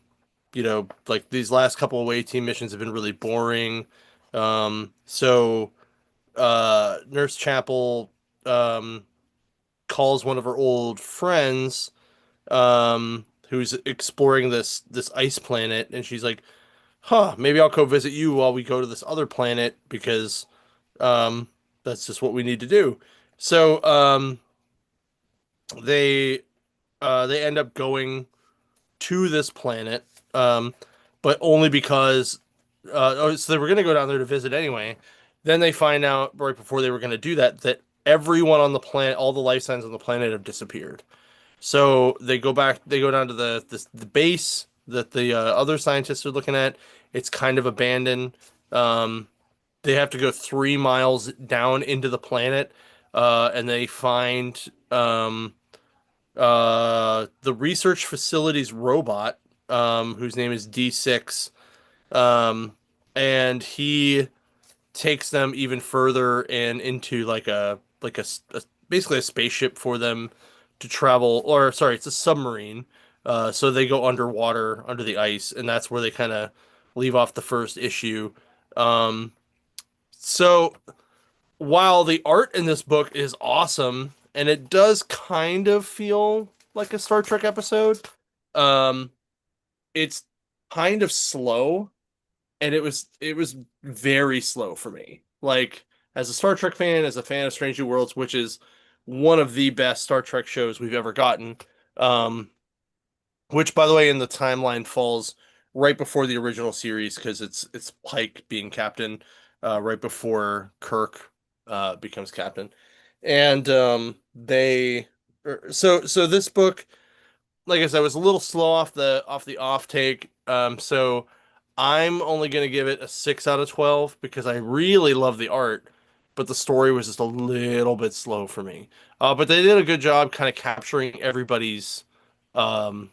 [SPEAKER 2] like these last couple away team missions have been really boring. So Nurse Chapel um, calls one of her old friends who's exploring this ice planet, and she's like, "Huh, maybe I'll go visit you while we go to this other planet because um, that's just what we need to do." So they they end up going to this planet, um, but only because so they were going to go down there to visit anyway. Then they find out right before they were going to do that that everyone on the planet, all the life signs on the planet have disappeared. So they go back, they go down to the base that the other scientists are looking at. It's kind of abandoned. Um, they have to go 3 miles down into the planet, and they find the research facility's robot, whose name is D6, um, and he takes them even further and into like a basically a spaceship for them to travel, or sorry, it's a submarine. So they go underwater under the ice, and that's where they kind of leave off the first issue. Um, so while the art in this book is awesome, and it does kind of feel like a Star Trek episode, um, it's kind of slow, and it was very slow for me. Like as a Star Trek fan, as a fan of Strange New Worlds, which is one of the best Star Trek shows we've ever gotten, um, which by the way in the timeline falls right before the original series because it's Pike being captain, right before Kirk becomes captain, and so this book, like I said, was a little slow off the off take. So I'm only gonna give it a 6 out of 12 because I really love the art, but the story was just a little bit slow for me. But they did a good job kind of capturing everybody's um,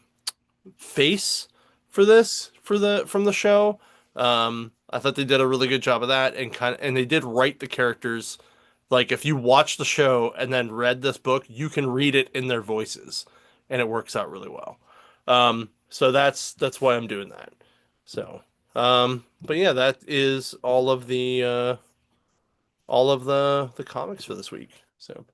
[SPEAKER 2] face for this for the from the show. I thought they did a really good job of that, and they did write the characters. Like if you watch the show and then read this book, you can read it in their voices, and it works out really well. So that's why I'm doing that. So, but yeah, that is all of the comics for this week. So,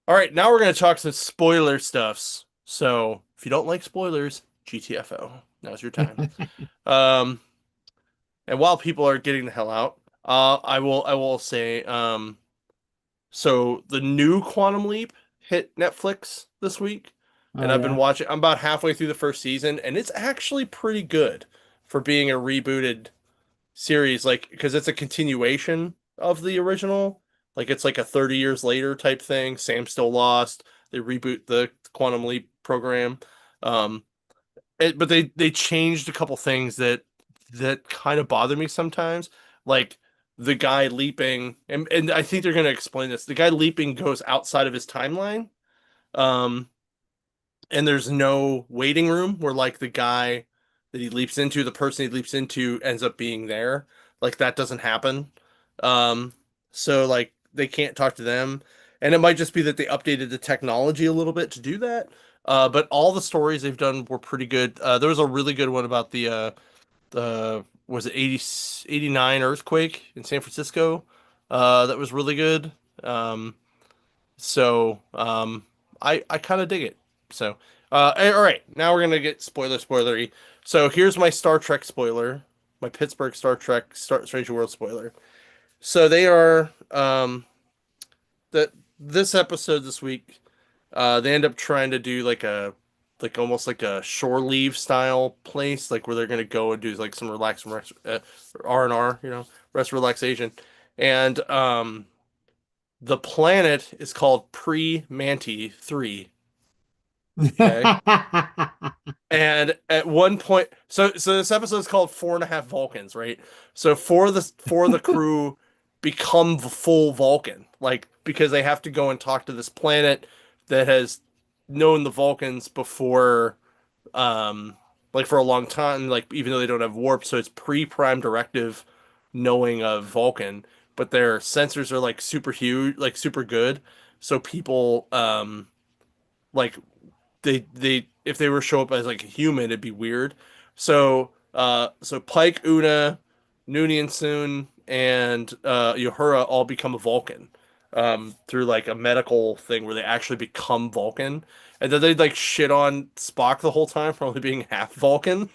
[SPEAKER 2] all right, now we're gonna talk some spoiler stuffs. So, if you don't like spoilers, GTFO. Now's your time. Um, and while people are getting the hell out, I will say, so the new Quantum Leap hit Netflix this week, and
[SPEAKER 1] Oh
[SPEAKER 2] I've been
[SPEAKER 1] yeah.
[SPEAKER 2] watching. I'm about halfway through the first season, and it's actually pretty good for being a rebooted series, like because it's a continuation of the original. Like it's like a 30 years later type thing. Sam's still lost. They reboot the Quantum Leap program. Um, but they changed a couple things that kind of bother me sometimes. Like the guy leaping, and I think they're going to explain this. The guy leaping goes outside of his timeline. Um, and there's no waiting room where like the guy that he leaps into, the person he leaps into ends up being there. Like that doesn't happen. Um, so like they can't talk to them. And it might just be that they updated the technology a little bit to do that. But all the stories they've done were pretty good. There was a really good one about the was it 89 earthquake in San Francisco. That was really good. Um, so I kind of dig it. So all right, now we're gonna get spoilery. So here's my Star Trek spoiler, my Pittsburgh Star Trek Stranger World spoiler. So they are that this episode this week, they end up trying to do like almost like a shore leave style place, like where they're gonna go and do like some R&R, rest relaxation, and the planet is called Pre-Manti 3. Okay. And at one point, so this episode is called Four and a Half Vulcans, right? So four of the crew become full Vulcan, like because they have to go and talk to this planet that has known the Vulcans before, um, like for a long time, like even though they don't have warp, so it's pre-prime directive knowing of Vulcan, but their sensors are like super huge, like super good, so people like they if they were show up as like a human, it'd be weird. So Pike, Una, Noonien Soon, and Uhura all become a Vulcan through like a medical thing where they actually become Vulcan, and then they like shit on Spock the whole time for only being half Vulcan.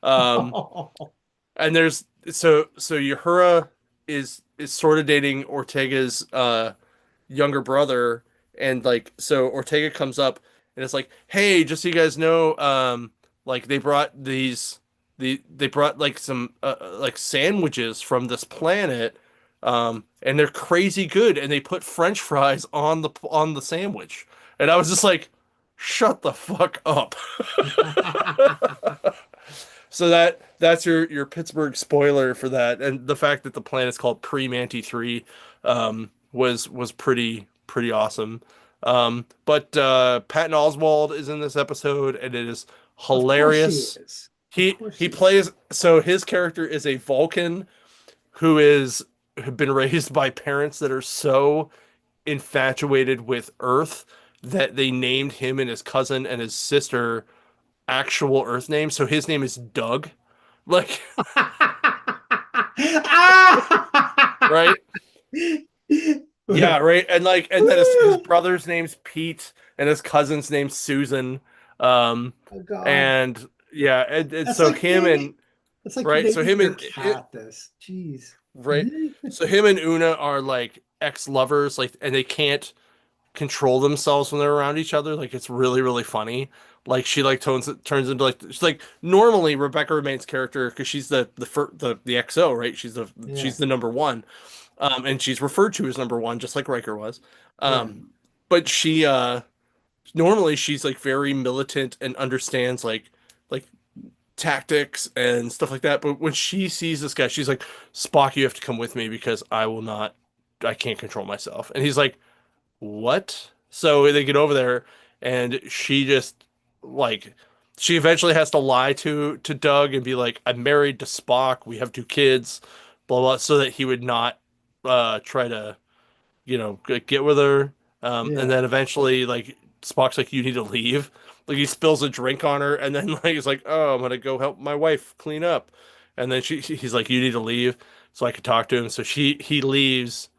[SPEAKER 2] Um, and there's so Uhura is sort of dating Ortega's younger brother, and like so Ortega comes up and it's like, hey, just so you guys know, like they brought like some like sandwiches from this planet, and they're crazy good, and they put French fries on the sandwich, and I was just like, shut the fuck up. So that's your Pittsburgh spoiler for that, and the fact that the planet's called Pre-Manti 3 was pretty awesome. But Patton Oswalt is in this episode, and it is
[SPEAKER 1] Of course she
[SPEAKER 2] hilarious.
[SPEAKER 1] is. Of
[SPEAKER 2] He
[SPEAKER 1] course
[SPEAKER 2] he
[SPEAKER 1] she is.
[SPEAKER 2] plays so his character is a Vulcan who is have been raised by parents that are so infatuated with Earth that they named him and his cousin and his sister actual Earth names. So his name is Doug. Like, right? Yeah, right. And like, and then his
[SPEAKER 1] Oh
[SPEAKER 2] brother's name's Pete, and his cousin's name's Susan. Um,
[SPEAKER 1] God.
[SPEAKER 2] and yeah, and
[SPEAKER 1] That's
[SPEAKER 2] so
[SPEAKER 1] like
[SPEAKER 2] him
[SPEAKER 1] naming
[SPEAKER 2] and
[SPEAKER 1] that's like
[SPEAKER 2] right, so
[SPEAKER 1] naming
[SPEAKER 2] him
[SPEAKER 1] your
[SPEAKER 2] and
[SPEAKER 1] cat this. Jeez.
[SPEAKER 2] right, so him and Una are like ex-lovers, like, and they can't control themselves when they're around each other. Like, it's really funny. Like she like turns into like she's like normally Rebecca Remains character because she's the XO, right?
[SPEAKER 1] Yeah.
[SPEAKER 2] She's the number one. And she's referred to as number one, just like Riker was.
[SPEAKER 1] Yeah.
[SPEAKER 2] But she normally she's like very militant and understands like tactics and stuff like that. But when she sees this guy, she's like, Spock, you have to come with me because I can't control myself. And he's like, what? So they get over there, and she just like she eventually has to lie to Doug and be like, I'm married to Spock, we have two kids, blah blah, so that he would not try to get with her. And
[SPEAKER 1] Yeah.
[SPEAKER 2] then eventually, like Spock's like, "You need to leave." Like he spills a drink on her, and then like he's like, "Oh, I'm gonna go help my wife clean up." And then he's like, "You need to leave," so I could talk to him. So he leaves,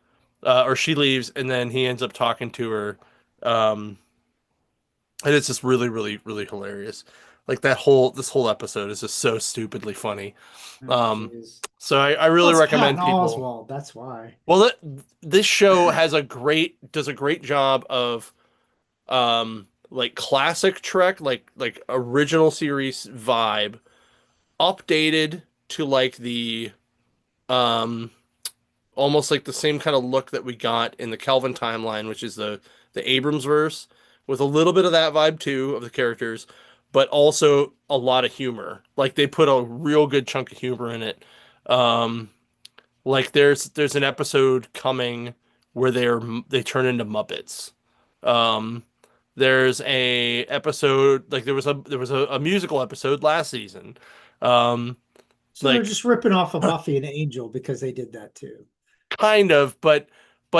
[SPEAKER 2] or she leaves, and then he ends up talking to her. Um, and it's just really hilarious. Like this whole episode is just so stupidly funny.
[SPEAKER 1] Oh,
[SPEAKER 2] Um,
[SPEAKER 1] jeez.
[SPEAKER 2] so I
[SPEAKER 1] Well,
[SPEAKER 2] really
[SPEAKER 1] it's Patton
[SPEAKER 2] recommend people.
[SPEAKER 1] Oswalt. That's why.
[SPEAKER 2] Well, this show does a great job of like classic Trek, like original series vibe, updated to like the um almost like the same kind of look that we got in the Kelvin timeline, which is the Abrams verse, with a little bit of that vibe too of the characters, but also a lot of humor. Like they put a real good chunk of humor in it. Um, like there's an episode coming where they turn into Muppets. Um, there's a episode like there was a musical episode last season. Um,
[SPEAKER 1] So they're
[SPEAKER 2] like
[SPEAKER 1] just ripping off of Buffy and Angel because they did that too.
[SPEAKER 2] kind of, but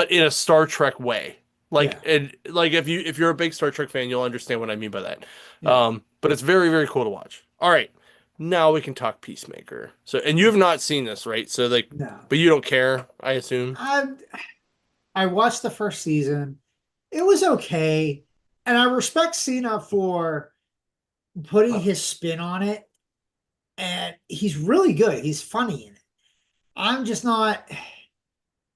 [SPEAKER 2] in a Star Trek way. Like
[SPEAKER 1] Yeah.
[SPEAKER 2] and like if you're a big Star Trek fan, you'll understand what I mean by that.
[SPEAKER 1] Yeah.
[SPEAKER 2] But it's very, very cool to watch. All right. Now we can talk Peacemaker. So and you have not seen this, right? So like
[SPEAKER 1] No.
[SPEAKER 2] but you don't care, I assume.
[SPEAKER 1] I I watched the first season. It was okay. And I respect Cena for putting his spin on it. And he's really good. He's funny in it. I'm just not,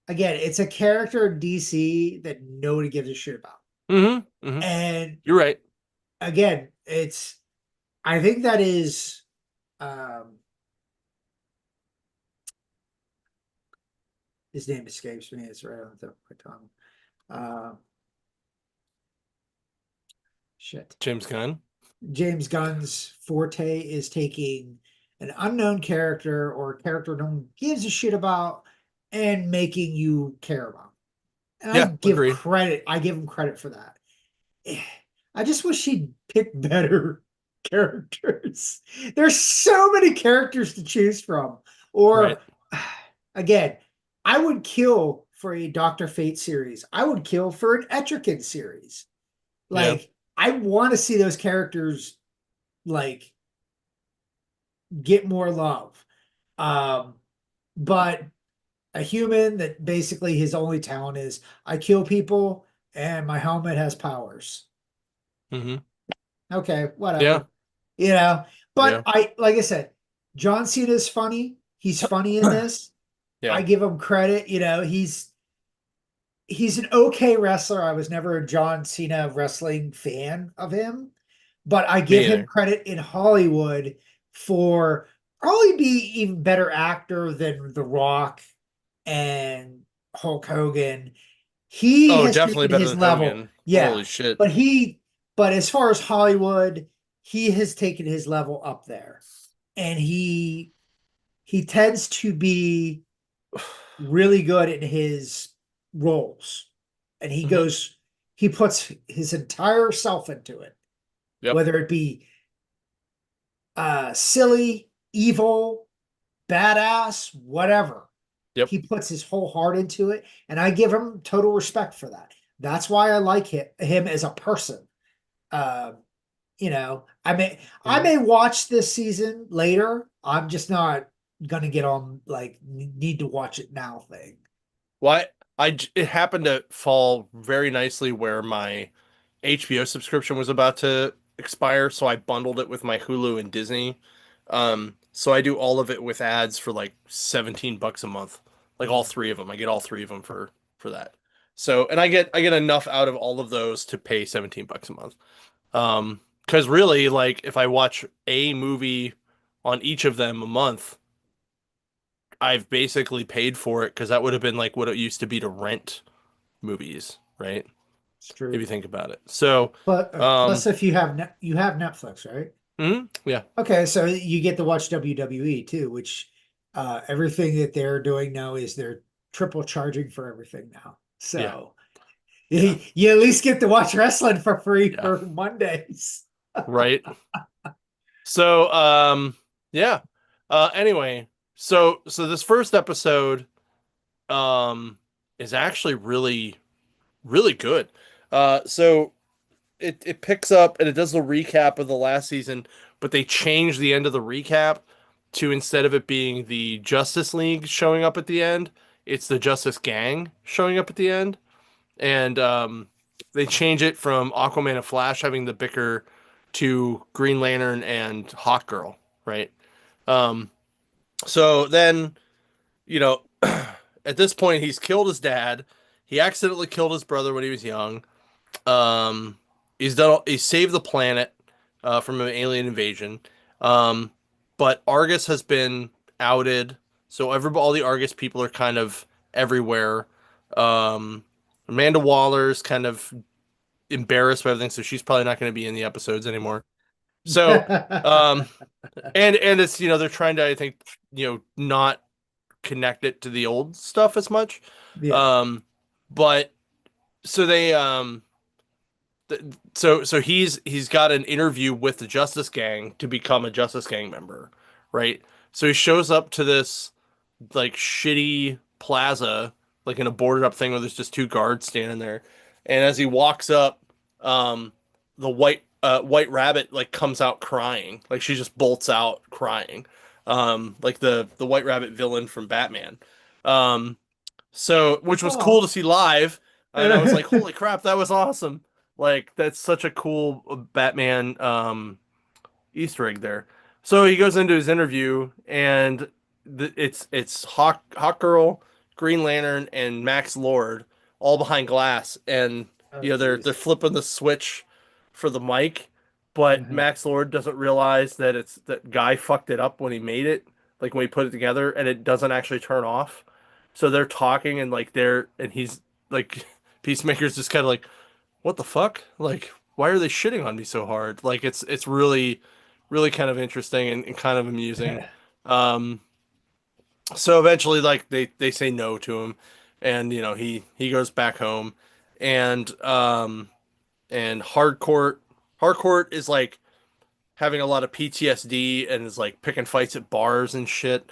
[SPEAKER 1] again, it's a character in DC that nobody gives a shit about.
[SPEAKER 2] Mm-hmm. Mm-hmm.
[SPEAKER 1] And
[SPEAKER 2] You're right.
[SPEAKER 1] again, I think that is, um, his name escapes me. It's right on the tip of my tongue. Uh, shit.
[SPEAKER 2] James Gunn.
[SPEAKER 1] James Gunn's forte is taking an unknown character or a character no one gives a shit about and making you care about. And
[SPEAKER 2] Yeah, agree.
[SPEAKER 1] I give him credit for that. I just wish he'd pick better characters. There's so many characters to choose from.
[SPEAKER 2] Right.
[SPEAKER 1] Or again, I would kill for a Doctor Fate series. I would kill for an Etrigan series.
[SPEAKER 2] Yeah.
[SPEAKER 1] Like, I want to see those characters like get more love. Um, but a human that basically his only talent is I kill people and my helmet has powers.
[SPEAKER 2] Mm-hmm.
[SPEAKER 1] Okay,
[SPEAKER 2] Yeah.
[SPEAKER 1] whatever. You know, but
[SPEAKER 2] Yeah.
[SPEAKER 1] like I said, John Cena is funny. He's funny in this. I
[SPEAKER 2] Yeah.
[SPEAKER 1] give him credit. He's an okay wrestler. I was never a John Cena wrestling fan of him, but I
[SPEAKER 2] Me
[SPEAKER 1] give him
[SPEAKER 2] either.
[SPEAKER 1] credit in Hollywood for probably be even better actor than The Rock and Hulk Hogan. He
[SPEAKER 2] Oh,
[SPEAKER 1] has
[SPEAKER 2] definitely
[SPEAKER 1] taken
[SPEAKER 2] better
[SPEAKER 1] his
[SPEAKER 2] than
[SPEAKER 1] level.
[SPEAKER 2] Hogan.
[SPEAKER 1] Yeah.
[SPEAKER 2] Holy shit.
[SPEAKER 1] But as far as Hollywood, he has taken his level up there. And he tends to be really good in his roles. And
[SPEAKER 2] Hmm.
[SPEAKER 1] he puts his entire self into it,
[SPEAKER 2] Yep.
[SPEAKER 1] whether it be silly, evil, badass, whatever.
[SPEAKER 2] Yep.
[SPEAKER 1] He puts his whole heart into it, and I give him total respect for that. That's why I like him as a person. Uh, I
[SPEAKER 2] Hmm.
[SPEAKER 1] may watch this season later. I'm just not gonna get on like need to watch it now thing.
[SPEAKER 2] Why it happened to fall very nicely where my HBO subscription was about to expire, so I bundled it with my Hulu and Disney. So I do all of it with ads for like 17 bucks a month. Like all
[SPEAKER 1] Mm.
[SPEAKER 2] three of them. I get all three of them for that. So, and I get enough out of all of those to pay 17 bucks a month. Because really, like if I watch a movie on each of them a month, I've basically paid for it because that would have been like what it used to be to rent movies, right?
[SPEAKER 1] It's
[SPEAKER 2] If
[SPEAKER 1] true.
[SPEAKER 2] you think about it. So,
[SPEAKER 1] But plus,
[SPEAKER 2] um,
[SPEAKER 1] if you have Netflix, right?
[SPEAKER 2] yeah,
[SPEAKER 1] Okay, so you get to watch WWE too, which everything that they're doing now is they're triple charging for everything now.
[SPEAKER 2] yeah,
[SPEAKER 1] So
[SPEAKER 2] yeah,
[SPEAKER 1] you at least get to watch wrestling for free
[SPEAKER 2] yeah,
[SPEAKER 1] for Mondays.
[SPEAKER 2] right. So, yeah. Anyway, so this first episode, um, is actually really, really good. So it picks up and it does the recap of the last season, but they change the end of the recap to instead of it being the Justice League showing up at the end, it's the Justice Gang showing up at the end. And they change it from Aquaman and Flash having the bicker to Green Lantern and Hawkgirl, right? Um, so then, you know, at this point, he's killed his dad. He accidentally killed his brother when he was young. Um, he saved the planet from an alien invasion. Um, but Argus has been outed, so all the Argus people are kind of everywhere. Um, Amanda Waller's kind of embarrassed by everything, so she's probably not going to be in the episodes anymore. So, um, and it's they're trying to I think not connect it to the old stuff as much.
[SPEAKER 1] Yeah.
[SPEAKER 2] But so they so he's got an interview with the Justice Gang to become a Justice Gang member, right? So he shows up to this like shitty plaza, like in a boarded up thing where there's just two guards standing there, and as he walks up, um, the White Rabbit like comes out crying, like she just bolts out crying, like the White Rabbit villain from Batman. Um, so which was cool to
[SPEAKER 1] Oh.
[SPEAKER 2] see live, and I was like, holy crap, that was awesome! Like that's such a cool Batman Easter egg there. So he goes into his interview, and it's Hawk Girl, Green Lantern, and Max Lord all behind glass, and
[SPEAKER 1] Oh,
[SPEAKER 2] you know they're
[SPEAKER 1] jeez.
[SPEAKER 2] flipping the switch for the mic, but
[SPEAKER 1] Uh-huh.
[SPEAKER 2] Max Lord doesn't realize that it's that Guy fucked it up when he made it, like when he put it together, and it doesn't actually turn off. So they're talking, and like he's like Peacemaker's just kind of like, what the fuck? Like, why are they shitting on me so hard? Like, it's really, really kind of interesting and kind of amusing. Um, so eventually, like they say no to him, and you know he goes back home, and Hardcourt is like having a lot of PTSD and is like picking fights at bars and shit.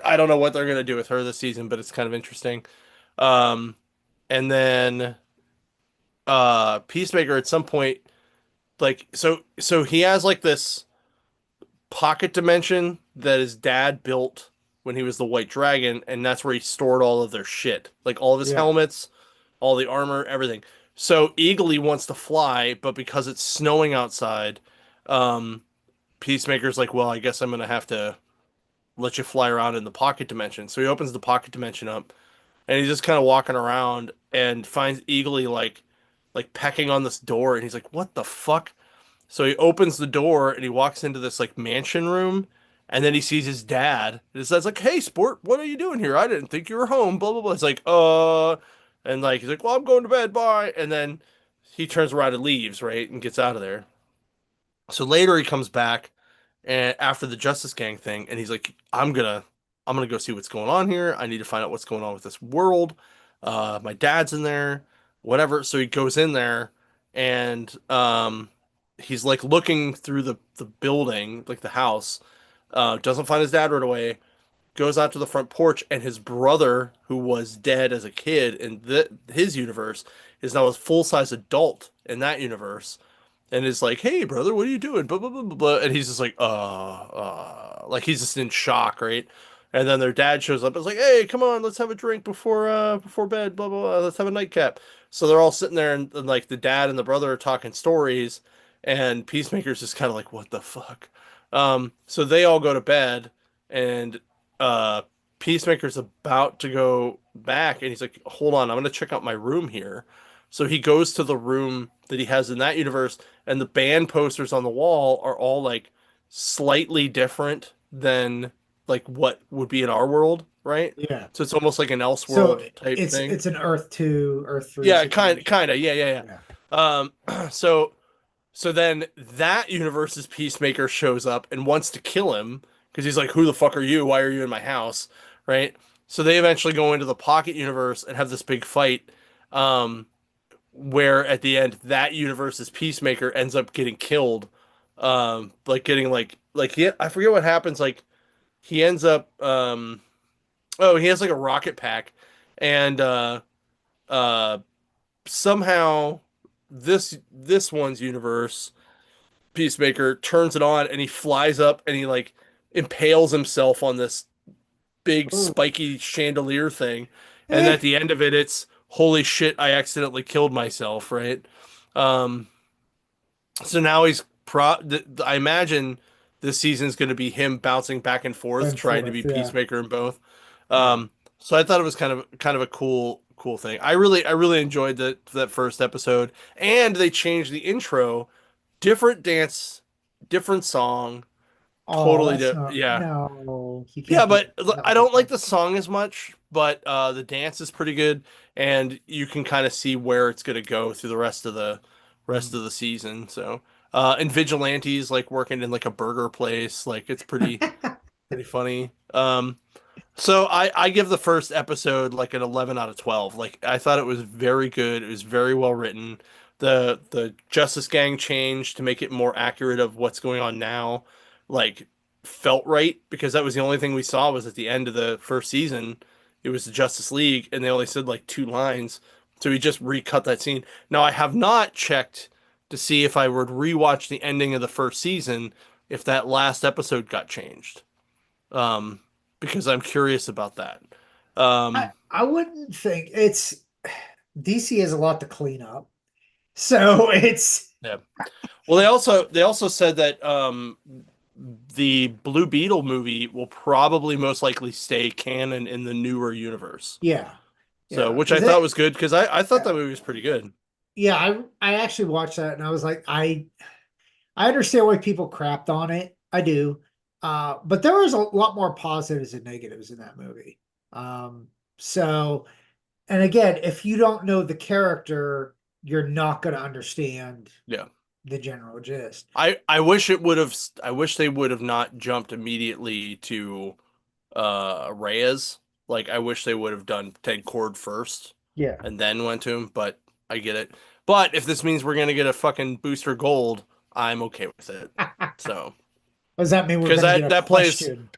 [SPEAKER 2] I don't know what they're gonna do with her this season, but it's kind of interesting. Um, and then Peacemaker at some point like so he has like this pocket dimension that his dad built when he was the White Dragon, and that's where he stored all of their shit, like all of his
[SPEAKER 1] Yeah.
[SPEAKER 2] helmets, all the armor, everything. So Eagly wants to fly, but because it's snowing outside, um, Peacemaker's like, well, I guess I'm gonna have to let you fly around in the pocket dimension. So he opens the pocket dimension up, and he's just kind of walking around and finds Eagly like pecking on this door, and he's like, what the fuck? So he opens the door and he walks into this like mansion room, and then he sees his dad. And his dad's like, "Hey, sport, what are you doing here? I didn't think you were home." Blah blah blah. It's like, and like he's like, "Well, I'm going to bed. Bye." And then he turns around and leaves, right, and gets out of there. So later he comes back and after the Justice Gang thing, and he's like, I'm gonna go see what's going on here. I need to find out what's going on with this world. My dad's in there, whatever." So he goes in there, and he's like looking through the building, like the house. Doesn't find his dad right away. Goes out to the front porch, and his brother, who was dead as a kid in his universe, is now a full size adult in that universe and is like, "Hey, brother, what are you doing?" Blah blah blah blah blah. And he's just like, like he's just in shock, right? And then their dad shows up. It's like, "Hey, come on, let's have a drink before bed. Blah blah blah. Let's have a nightcap." So they're all sitting there, and like the dad and the brother are talking stories, and Peacemaker's just kind of like, "What the fuck?" So they all go to bed, and uh, Peacemaker's about to go back, and he's like, "Hold on, I'm gonna check out my room here." So he goes to the room that he has in that universe, and the band posters on the wall are all like slightly different than like what would be in our world, right?
[SPEAKER 1] Yeah.
[SPEAKER 2] So it's almost like an
[SPEAKER 1] So
[SPEAKER 2] Elseworld type thing.
[SPEAKER 1] it's an Earth 2, Earth 3
[SPEAKER 2] Yeah,
[SPEAKER 1] situation.
[SPEAKER 2] kind of, yeah, yeah,
[SPEAKER 1] Yeah.
[SPEAKER 2] yeah. So then that universe's Peacemaker shows up and wants to kill him because he's like, "Who the fuck are you? Why are you in my house?" Right? So they eventually go into the Pocket universe and have this big fight. Um, where at the end that universe's Peacemaker ends up getting killed, like getting like he I forget what happens. Like he ends up oh he has like a rocket pack, and uh somehow this one's universe Peacemaker turns it on and he flies up and he like impales himself on this big
[SPEAKER 1] Oh.
[SPEAKER 2] spiky chandelier thing, and
[SPEAKER 1] Eh.
[SPEAKER 2] at the end of it it's holy shit I accidentally killed myself, right? um So now he's I imagine this season's going to be him bouncing back and forth,
[SPEAKER 1] And
[SPEAKER 2] trying to be
[SPEAKER 1] forth. Yeah.
[SPEAKER 2] Peacemaker in both.
[SPEAKER 1] Yeah.
[SPEAKER 2] So I thought it was kind of a cool thing. I really enjoyed that first episode, and they changed the intro, different dance, different song,
[SPEAKER 1] Oh,
[SPEAKER 2] totally
[SPEAKER 1] that's
[SPEAKER 2] different.
[SPEAKER 1] not,
[SPEAKER 2] Yeah,
[SPEAKER 1] no, you
[SPEAKER 2] yeah,
[SPEAKER 1] can't do
[SPEAKER 2] but
[SPEAKER 1] that. Not
[SPEAKER 2] I
[SPEAKER 1] with this
[SPEAKER 2] don't like
[SPEAKER 1] one.
[SPEAKER 2] the song as much, but the dance is pretty good, and you can kind of see where it's gonna go through the rest
[SPEAKER 1] Mm.
[SPEAKER 2] of the season. So, and Vigilante's like working in like a burger place, like it's pretty funny. So I give the first episode like an 11 out of 12. Like I thought it was very good. It was very well written. The Justice Gang change to make it more accurate of what's going on now, like felt right because that was the only thing we saw was at the end of the first season. It was the Justice League and they only said like two lines. So he just recut that scene. Now I have not checked to see if I would rewatch the ending of the first season if that last episode got changed. Um, because I'm curious about that.
[SPEAKER 1] I
[SPEAKER 2] Um,
[SPEAKER 1] I wouldn't think it's DC has a lot to clean up. So it's
[SPEAKER 2] yeah. Well, they also said that the Blue Beetle movie will probably most likely stay canon in the newer universe.
[SPEAKER 1] yeah.
[SPEAKER 2] So,
[SPEAKER 1] Yeah.
[SPEAKER 2] which I
[SPEAKER 1] Is
[SPEAKER 2] thought
[SPEAKER 1] it
[SPEAKER 2] was good because I thought
[SPEAKER 1] yeah.
[SPEAKER 2] that movie was pretty good.
[SPEAKER 1] Yeah, I actually watched that and I was like, I understand why people crapped on it. I do. But there was a lot more positives and negatives in that movie. So, and again, if you don't know the character, you're not going to understand
[SPEAKER 2] Yeah.
[SPEAKER 1] the general gist.
[SPEAKER 2] I wish it would have I wish they would have not jumped immediately to Reyes. Like I wish they would have done Ted Cord first
[SPEAKER 1] Yeah.
[SPEAKER 2] and then went to him, but I get it. But if this means we're gonna get a fucking booster gold, I'm okay with it. So
[SPEAKER 1] Does that mean we're
[SPEAKER 2] because
[SPEAKER 1] going to get a
[SPEAKER 2] that plays
[SPEAKER 1] question?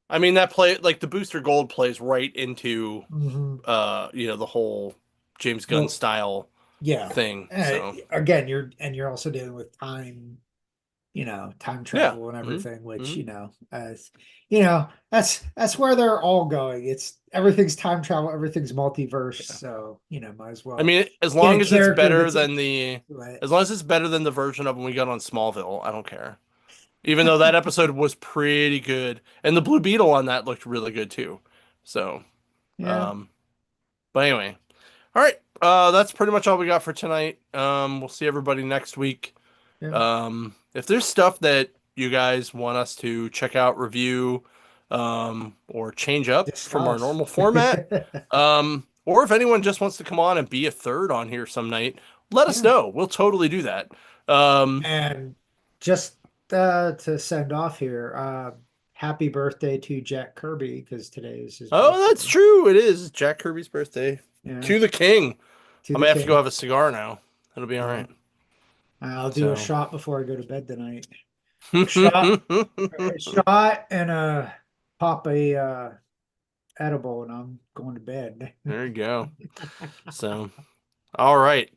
[SPEAKER 2] I mean that play like the booster gold plays right into
[SPEAKER 1] Hmm.
[SPEAKER 2] the whole James Gunn
[SPEAKER 1] Well,
[SPEAKER 2] style
[SPEAKER 1] yeah.
[SPEAKER 2] thing. So
[SPEAKER 1] Again, you're also dealing with time
[SPEAKER 2] yeah.
[SPEAKER 1] travel and
[SPEAKER 2] Hmm.
[SPEAKER 1] everything, which,
[SPEAKER 2] Hmm.
[SPEAKER 1] as that's where they're all going. It's everything's time travel, everything's multiverse,
[SPEAKER 2] Yeah.
[SPEAKER 1] so might as
[SPEAKER 2] I
[SPEAKER 1] well
[SPEAKER 2] mean, as
[SPEAKER 1] get a
[SPEAKER 2] long as it's
[SPEAKER 1] character
[SPEAKER 2] better
[SPEAKER 1] that's
[SPEAKER 2] than as long as it's better than the version of when we got on Smallville, I don't care. Even though that episode was pretty good, and the Blue Beetle on that looked really good too. So,
[SPEAKER 1] yeah,
[SPEAKER 2] um, but anyway, all right. That's pretty much all we got for tonight. We'll see everybody next week.
[SPEAKER 1] yeah,
[SPEAKER 2] If there's stuff that you guys want us to check out, review, or change up from our
[SPEAKER 1] discuss.
[SPEAKER 2] normal format, or if anyone just wants to come on and be a third on here some night, let us
[SPEAKER 1] Yeah.
[SPEAKER 2] know. We'll totally do that. Um,
[SPEAKER 1] And just to send off here, happy birthday to Jack Kirby because today is his
[SPEAKER 2] oh, that's
[SPEAKER 1] birthday.
[SPEAKER 2] true. It is Jack Kirby's birthday.
[SPEAKER 1] Yeah,
[SPEAKER 2] To the king.
[SPEAKER 1] to
[SPEAKER 2] I
[SPEAKER 1] the
[SPEAKER 2] may have to go
[SPEAKER 1] king.
[SPEAKER 2] have a cigar now. It'll be all
[SPEAKER 1] Uh,
[SPEAKER 2] right.
[SPEAKER 1] I'll do a
[SPEAKER 2] So,
[SPEAKER 1] shot before I go to bed tonight. Shot,
[SPEAKER 2] there
[SPEAKER 1] a shot, and pop a edible, and I'm going to bed.
[SPEAKER 2] you go. So, all right.